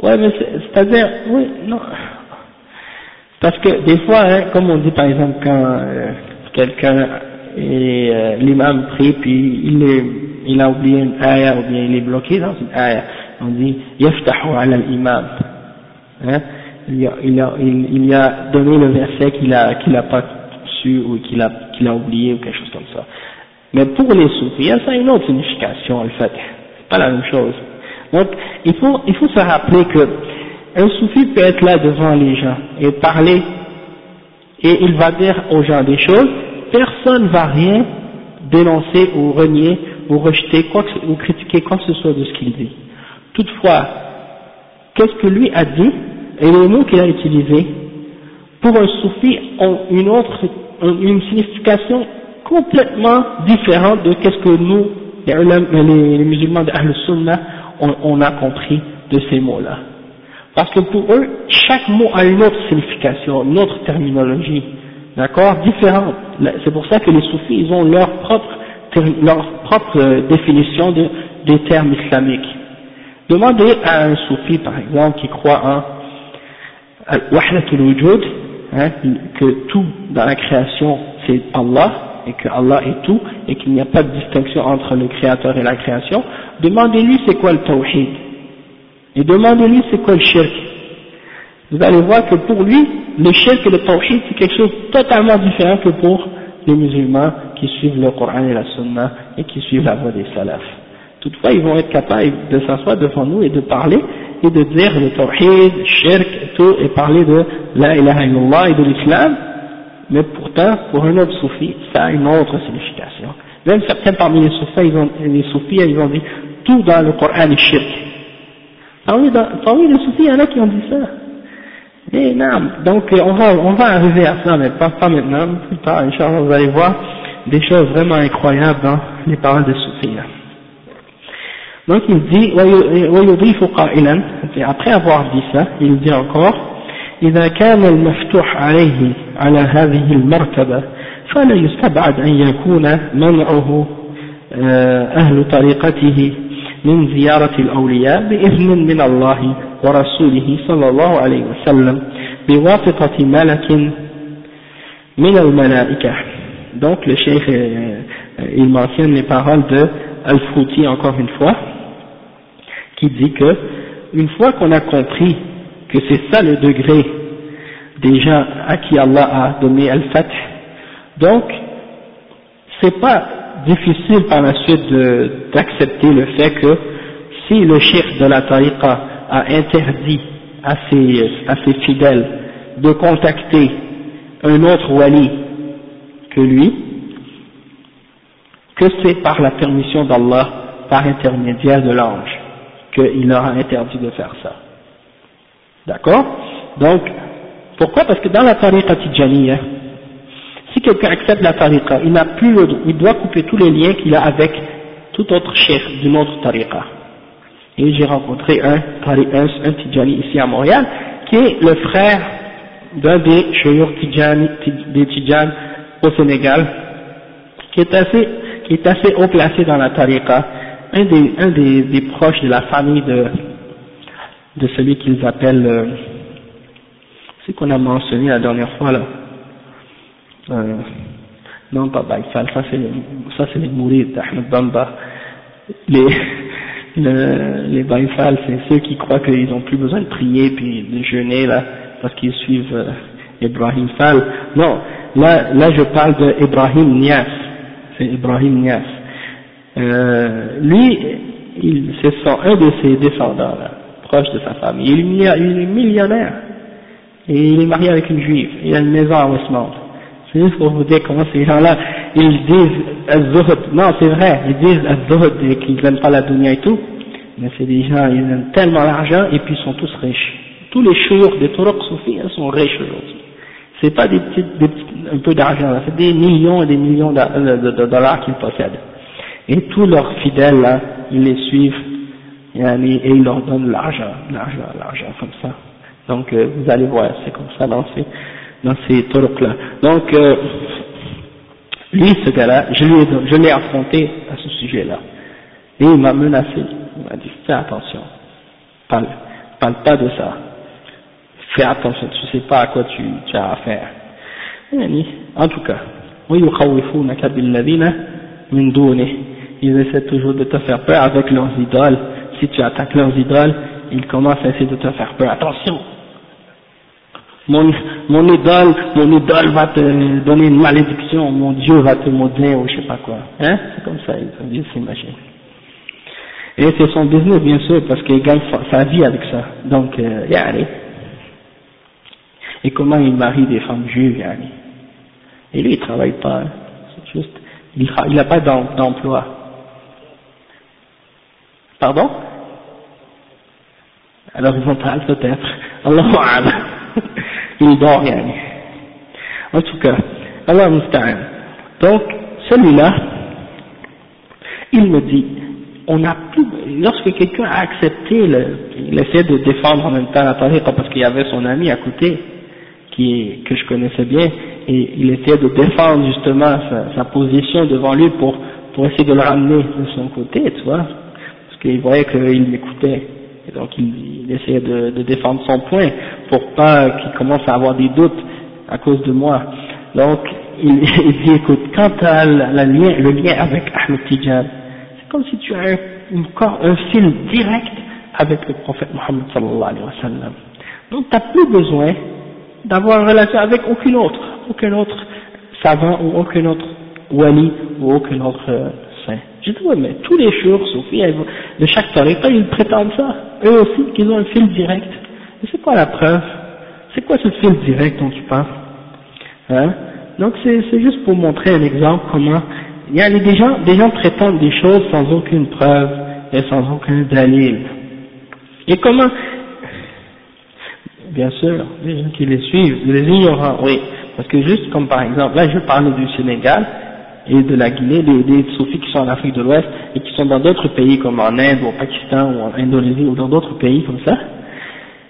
Ouais, mais c'est-à-dire, oui, non. Parce que des fois, hein, comme on dit par exemple quand quelqu'un et l'imam prie puis il a oublié une ayah ou bien il est bloqué dans une ayah, on dit yaftahu ala al-imam, hein, il a donné le verset qu'il a pas su ou qu'il a oublié ou quelque chose comme ça. Mais pour les soufis, ça a une autre signification en fait, c'est pas la même chose. Donc il faut se rappeler que un soufi peut être là devant les gens et parler, et il va dire aux gens des choses, personne ne va rien dénoncer ou renier ou rejeter ou critiquer quoi que ce soit de ce qu'il dit. Toutefois, qu'est-ce que lui a dit et les mots qu'il a utilisés pour un soufi ont une signification complètement différente de qu'est-ce que nous, les musulmans de Ahl Sunnah, on a compris de ces mots-là. Parce que pour eux, chaque mot a une autre signification, une autre terminologie, d'accord, différente. C'est pour ça que les soufis, ils ont leur propre définition des termes islamiques. Demandez à un soufi, par exemple, qui croit en wahdatul wujud, hein, que tout dans la création c'est Allah, et que Allah est tout, et qu'il n'y a pas de distinction entre le créateur et la création, demandez-lui c'est quoi le tawhid. Et demandez-lui c'est quoi le shirk. Vous allez voir que pour lui, le shirk et le tawhid c'est quelque chose de totalement différent que pour les musulmans qui suivent le Coran et la Sunna et qui suivent la voie des salafs. Toutefois, ils vont être capables de s'asseoir devant nous et de parler et de dire le tawhid, le shirk et tout, et parler de la ilaha illallah et de l'islam, mais pourtant, pour un autre soufi, ça a une autre signification. Même certains parmi les soufis, ils ont dit tout dans le Coran est shirk. Parmi les soufis, il y en a qui ont dit ça. Et non, donc on va arriver à ça, mais pas maintenant, plus tard, Inch'Allah, vous allez voir des choses vraiment incroyables dans les paroles des soufis. Donc il dit, ويضيف قائلا, après avoir dit ça, il dit encore, إذا كان المفتوح عليه على هذه المرتبة فلا يستبعد أن يكون منعه أهل طريقته من زيارة الأولياء بإذن من الله ورسوله صلى الله عليه وسلم بواسطة ملك من الملائكة. Donc le cheikh il mentionne les paroles de Al-Fouti encore une fois, qui dit que une fois qu'on a compris que c'est ça le degré des gens à qui Allah a donné Al-Fath, donc c'est pas difficile par la suite d'accepter le fait que si le cheikh de la tariqa a interdit à ses fidèles de contacter un autre wali que lui, que c'est par la permission d'Allah, par intermédiaire de l'ange, qu'il leur a interdit de faire ça. D'accord? Donc, pourquoi? Parce que dans la tariqa tijaniyya, si quelqu'un accepte la tariqa, il doit couper tous les liens qu'il a avec tout autre cheikh d'une autre tariqa. Et j'ai rencontré un tijani ici à Montréal, qui est le frère d'un des cheyurs des tijanes au Sénégal, qui est assez haut placé dans la tariqa, un des proches de la famille de celui qu'ils appellent, c'est qu'on a mentionné la dernière fois là, non pas Baïfal, ça c'est les mourides d'Ahmed Bamba, les Baïfal, c'est ceux qui croient qu'ils n'ont plus besoin de prier puis de jeûner là, parce qu'ils suivent Ibrahim Fall. Non, là je parle de Ibrahim Nias, c'est Ibrahim Nias. Lui, c'est un de ses descendants là, proche de sa famille. Il est millionnaire et il est marié avec une juive. Il a une maison à Westmount. C'est juste pour vous dire comment ces gens-là, ils disent az-zuhd. Non, c'est vrai, ils disent az-zuhd et qu'ils n'aiment pas la dunya et tout. Mais c'est des gens, ils aiment tellement l'argent et puis ils sont tous riches. Tous les chouurs des turuq soufis, ils sont riches aujourd'hui. C'est pas des petits, un peu d'argent là, c'est des millions et des millions de dollars qu'ils possèdent. Et tous leurs fidèles là, ils les suivent et ils leur donnent l'argent comme ça. Donc vous allez voir, c'est comme ça dans ces turuq là. Donc lui, ce gars-là, je l'ai affronté à ce sujet-là. Et il m'a menacé. Il m'a dit, fais attention. Parle pas de ça. Fais attention, tu sais pas à quoi tu as affaire. En tout cas, ils essaient toujours de te faire peur avec leurs idoles. Si tu attaques leurs idoles, ils commencent à essayer de te faire peur. Attention! Mon idole va te donner une malédiction, mon Dieu va te maudire ou je sais pas quoi. Hein? C'est comme ça, ils s'imaginent. Et c'est son business bien sûr, parce qu'il gagne sa vie avec ça. Donc, yani. Et comment il marie des femmes juives, yani. Et lui il travaille pas, hein. C'est juste, il n'a pas d'emploi. Pardon? Alors ils vont parler peut-être. Allahu a'lam. Il dort, yani. En tout cas, Allah musta'an. Donc, celui-là, il me dit, on n'a plus, lorsque quelqu'un a accepté, il essaie de défendre en même temps la tariqa parce qu'il y avait son ami à côté, que je connaissais bien, et il essayait de défendre justement sa position devant lui pour essayer de le ramener de son côté, tu vois, parce qu'il voyait qu'il m'écoutait. Et donc il essayait de défendre son point pour pas qu'il commence à avoir des doutes à cause de moi. Donc il dit écoute, quant à le lien avec Ahmed Tijan, c'est comme si tu as un fil direct avec le prophète Mohammed sallallahu alayhi wa sallam. Donc tu n'as plus besoin d'avoir une relation avec aucun autre savant ou aucun autre wali ou aucun autre saint. J'ai dit, ouais, mais tous les jours, Sophie, de chaque tariqa, ils prétendent ça. Eux aussi, qu'ils ont un fil direct. Et c'est quoi la preuve? C'est quoi ce fil direct dont tu parles? Hein? Donc c'est juste pour montrer un exemple comment, il y a des gens prétendent des choses sans aucune preuve et sans aucun dalil. Et comment? Bien sûr, les gens qui les suivent, les ignorants, oui. Parce que juste comme par exemple, là je parle du Sénégal, et de la Guinée, des soufis qui sont en Afrique de l'Ouest et qui sont dans d'autres pays comme en Inde ou au Pakistan ou en Indonésie ou dans d'autres pays comme ça.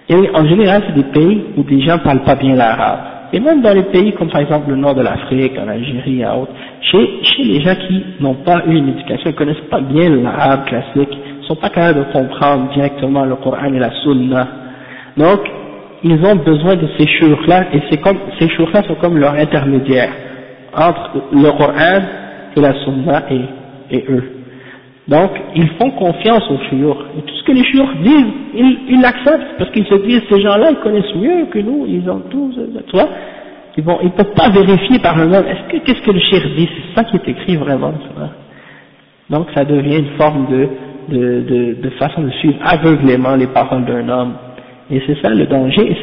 Et en général, c'est des pays où des gens parlent pas bien l'arabe. Et même dans les pays comme par exemple le nord de l'Afrique, en Algérie et autres, chez les gens qui n'ont pas eu une éducation, ils connaissent pas bien l'arabe classique, ils sont pas capables de comprendre directement le Coran et la Sunna. Donc, ils ont besoin de ces shuyukh-là et ces shuyukh-là sont comme leur intermédiaire entre le Coran et la Sunna et eux. Donc, ils font confiance aux shuyukh. Et tout ce que les shuyukh disent, ils l'acceptent, parce qu'ils se disent, ces gens-là, ils connaissent mieux que nous, ils ont tout, tu vois. Ils peuvent pas vérifier par eux-mêmes. Qu'est-ce que le cheikh dit? C'est ça qui est écrit vraiment, tu vois. Donc, ça devient une forme de façon de suivre aveuglément les paroles d'un homme. Et c'est ça le danger, et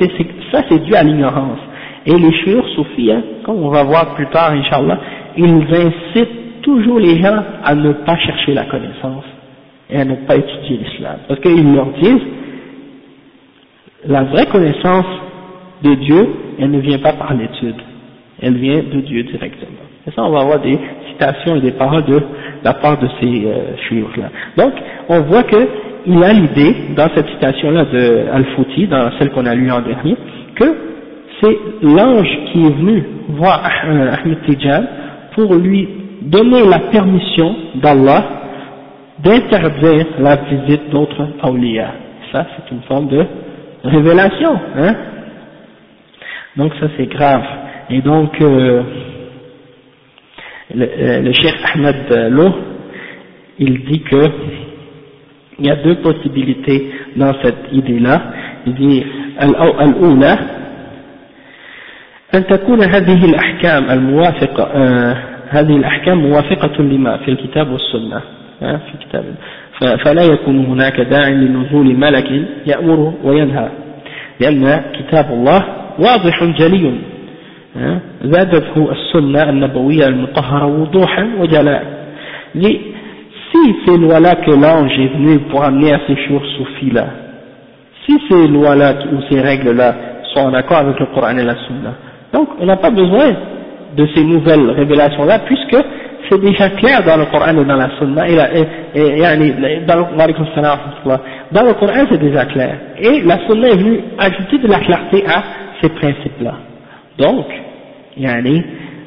ça c'est dû à l'ignorance. Et les shuyukh soufis, hein, comme on va voir plus tard, Inch'Allah, ils incitent toujours les gens à ne pas chercher la connaissance et à ne pas étudier l'islam. Parce qu'ils leur disent, la vraie connaissance de Dieu, elle ne vient pas par l'étude, elle vient de Dieu directement. Et ça, on va avoir des citations et des paroles de la part de ces shuyukh-là. Donc, on voit que il a l'idée, dans cette citation-là de Al-Fouti, dans celle qu'on a lue en dernier, que c'est l'ange qui est venu voir Ahmed Tijan pour lui donner la permission d'Allah d'interdire la visite d'autres awliya. Ça, c'est une forme de révélation, hein. Donc ça, c'est grave. Et donc, le cheikh Ahmed Lo, il dit que Il y a deux possibilités dans cette idée-là. Il dit الأولى أن تكون هذه الأحكام الموافقة هذه الأحكام موافقة لما في الكتاب والسنة في الكتاب فلا يكون هناك داعي لنزول ملك يأمر وينهى لأن كتاب الله واضح جلي زادته السنة النبوية المطهرة وضوحا وجلاء. Si ces lois-là que l'ange est venu pour amener à ces soufis-là, si ces lois-là ou ces règles-là sont en accord avec le Coran et la Sunna, donc on n'a pas besoin de ces nouvelles révélations-là, puisque c'est déjà clair dans le Coran et dans la Sunna, dans le Coran c'est déjà clair, et la Sunna est venue ajouter de la clarté à ces principes-là. Donc,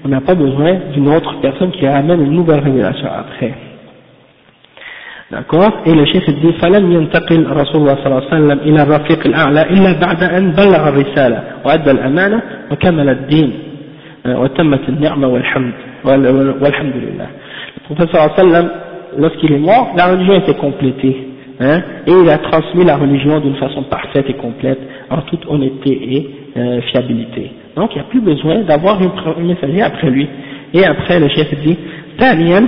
on n'a pas besoin d'une autre personne qui amène une nouvelle révélation après. D'accord. Et le cheikh dit فلم ينتقل رسول الله صلى الله عليه وسلم إلى الرفيق الأعلى إلا بعد أن بلغ الرسالة وأدى الأمانة وكمل الدين وتمت النعمة والحمد لله. Le prophète صلى الله عليه وسلم, lorsqu'il est mort, la religion était complétée, et il a transmis la religion d'une façon parfaite et complète, en toute honnêteté et fiabilité. Donc il n'y a plus besoin d'avoir un messager après lui. Et après le cheikh dit ثانيا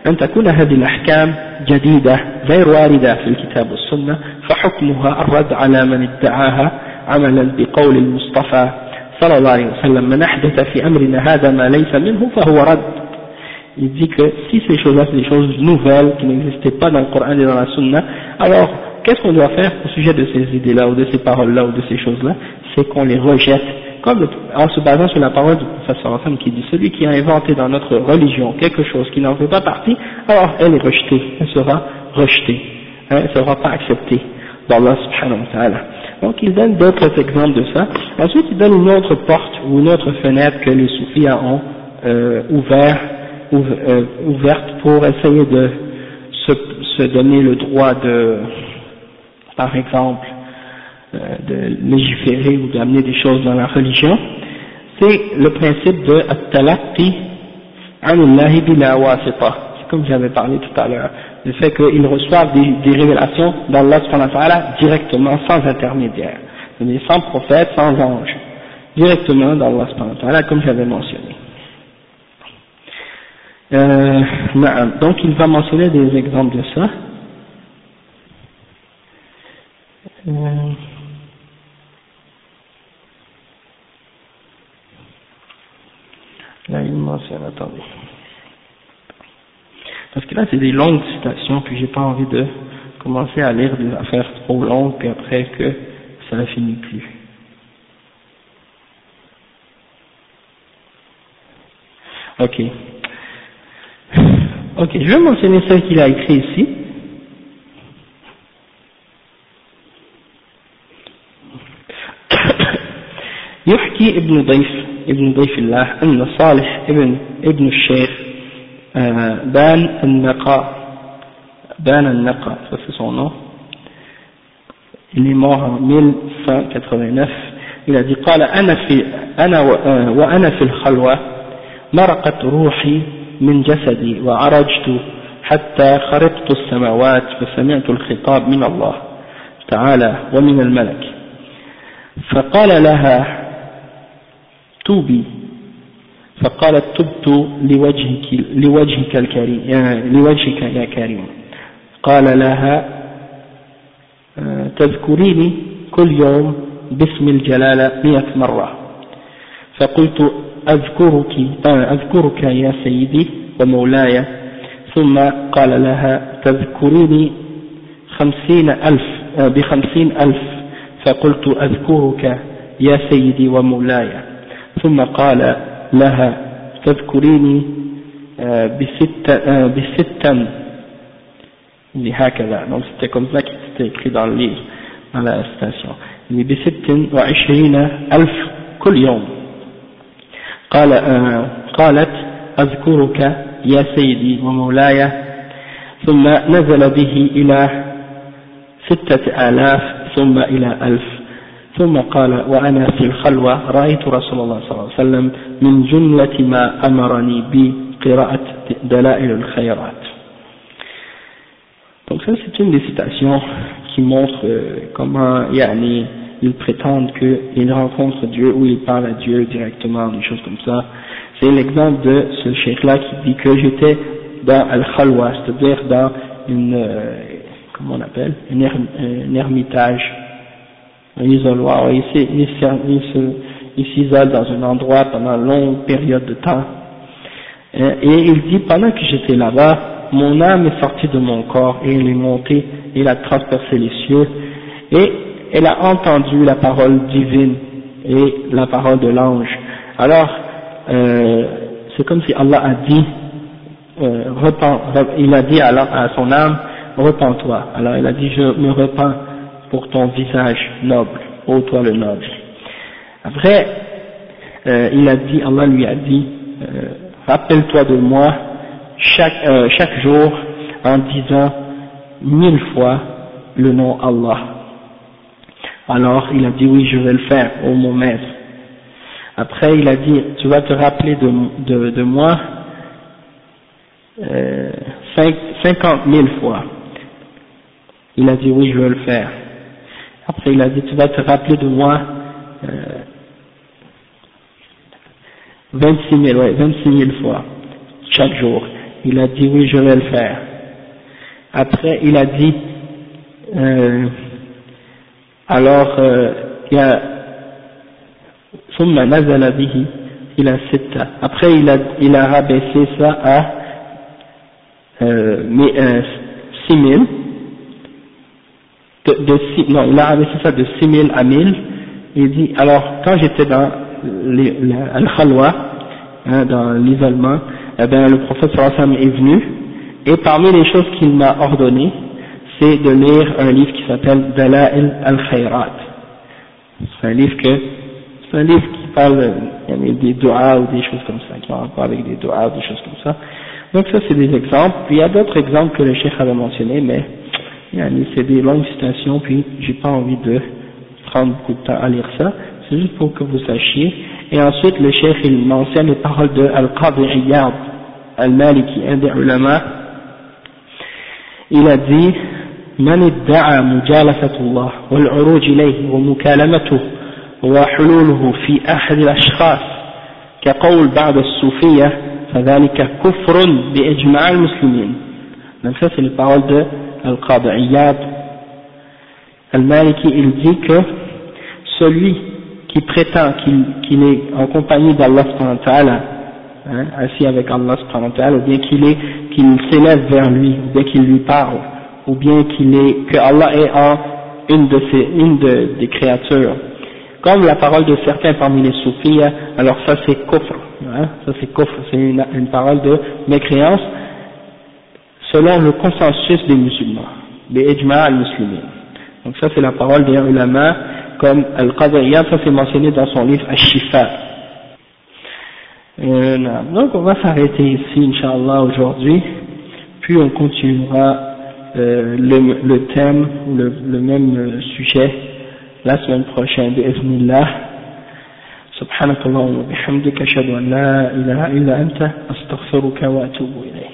أن تكون هذه الأحكام جديدة غير واردة في الكتاب والسنة فحكمها الرد على من ادعاها عملا بقول المصطفى صلى الله عليه وسلم من أحدث في أمرنا هذا ما ليس منه فهو رد. Il dit que si ces choses-là sont des choses nouvelles qui n'existaient pas dans le Coran et dans la Sunna, alors qu'est-ce qu'on doit faire au sujet de ces idées-là ou de ces paroles-là ou de ces choses-là? C'est qu'on les rejette, comme en se basant sur la parole du professeur Hassan qui dit celui qui a inventé dans notre religion quelque chose qui n'en fait pas partie, alors elle est rejetée, elle sera rejetée, elle ne sera pas acceptée d'Allah subhanahu wa ta'ala. Donc il donne d'autres exemples de ça. Ensuite il donne une autre porte ou une autre fenêtre que les soufis ont ouverte pour essayer de se donner le droit de, par exemple, de légiférer ou d'amener des choses dans la religion. C'est le principe de at-talaqqi anillahi bila wasita. C'est comme j'avais parlé tout à l'heure, le fait qu'ils reçoivent des révélations d'Allah subhanahu wa ta'ala directement, sans intermédiaire, sans prophète, sans ange, directement d'Allah subhanahu wa ta'ala, comme j'avais mentionné. Donc il va mentionner des exemples de ça. Là il mentionne, attendez. Parce que là c'est des longues citations, puis j'ai pas envie de commencer à lire des affaires trop longues, puis après que ça ne finit plus. Ok. Ok, je vais mentionner ce qu'il a écrit ici. يحكي ابن ضيف الله أن صالح ابن الشيخ بان النقا, ça c'est son nom, il est mort en 1189, il a dit قال وأنا في الخلوة مرقت روحي من جسدي وعرجت حتى خرقت السماوات فسمعت الخطاب من الله تعالى ومن الملك فقال لها توبي فقالت تبت لوجهك الكريم لوجهك يا كريم قال لها تذكريني كل يوم باسم الجلالة 100 مرة فقلت أذكرك يا سيدي ومولاي ثم قال لها تذكريني 50,000 فقلت أذكرك يا سيدي ومولاي ثم قال لها تذكريني بستا هكذا. Donc c'était comme ça qu'il était écrit dans le livre, dans la citation. ب26,000 كل يوم. قالت أذكرك يا سيدي ومولاي ثم نزل به إلى 6,000 ثم إلى 1,000 ثم قال وأنا في الخلوة رأيت رسول الله صلى الله عليه وسلم من جملة ما أمرني بقراءة دلائل الخيرات. Donc ça c'est une des citations qui montre comment ils prétendent qu'ils rencontrent Dieu ou ils parlent à Dieu directement, des choses comme ça. C'est l'exemple de ce cheikh-là qui dit que j'étais dans Al-Khalwa, c'est-à-dire dans comment on appelle, un ermitage, un isoloir. Il s'isole dans un endroit pendant une longue période de temps. Et il dit, pendant que j'étais là-bas, mon âme est sortie de mon corps et elle est montée et elle a transpercé les cieux et elle a entendu la parole divine et la parole de l'ange. Alors, c'est comme si Allah a dit, il a dit à son âme, repens-toi. Alors il a dit, je me repens pour ton visage noble, ô toi le noble. Après, Allah lui a dit, rappelle-toi de moi chaque jour en disant 1000 fois le nom Allah. Alors il a dit oui, je vais le faire, ô mon maître. Après il a dit, tu vas te rappeler de moi 50 000 fois. Il a dit oui, je vais le faire. Après il a dit, tu vas te rappeler de moi 26 000 fois chaque jour. Il a dit oui, je vais le faire. Après il a dit il y a ثم نزل به إلى 6. Après il a rabaissé ça à 6 000. Non, il a rabaissé ça de 6 000 à 1000. Il dit, alors quand j'étais dans Al-Khalwa, dans l'isolement, eh bien, le prophète sallallahu alayhi wa sallam est venu, et parmi les choses qu'il m'a ordonné, c'est de lire un livre qui s'appelle Dala'il al-Khayrat. C'est un livre qui parle des doigts ou des choses comme ça, qui ont rapport avec des doigts ou des choses comme ça. Donc ça c'est des exemples, puis il y a d'autres exemples que le cheikh avait mentionné, mais c'est des longues citations, puis j'ai pas envie de prendre beaucoup de temps à lire ça, c'est juste pour que vous sachiez. Et ensuite le cheikh il mentionne les paroles de Al-Qadi Iyad Al-Maliki, un des ulama. Il a dit من ادعى مجالسة الله والعروج إليه ومكالمته وحلوله في أحد الأشخاص كقول بعض الصوفية فذلك كفر بإجماع المسلمين. Donc ça c'est les paroles de Al-Qadi Iyad Al-Maliki. Il dit que celui qui prétend qu'il est en compagnie d'Allah subhanahu wa ta'ala, assis avec Allah subhanahu wa ta'ala, ou bien qu'il s'élève vers lui, ou bien qu'il lui parle, ou bien que Allah est en des créatures, comme la parole de certains parmi les soufis, alors ça c'est kufr, ça c'est kufr, c'est une parole de mécréance selon le consensus des musulmans, des ijma' al-muslimin. Donc ça c'est la parole des ulama, comme Al-Qadi Iyad, ça c'est mentionné dans son livre Al-Shifa. Donc on va s'arrêter ici Inch'Allah aujourd'hui, puis on continuera le thème, le même sujet la semaine prochaine bi'idhnillah. Subhanakallahumma wa bihamdika ashhadu an la ilaha illa anta astaghfiruka wa atubu ilayk.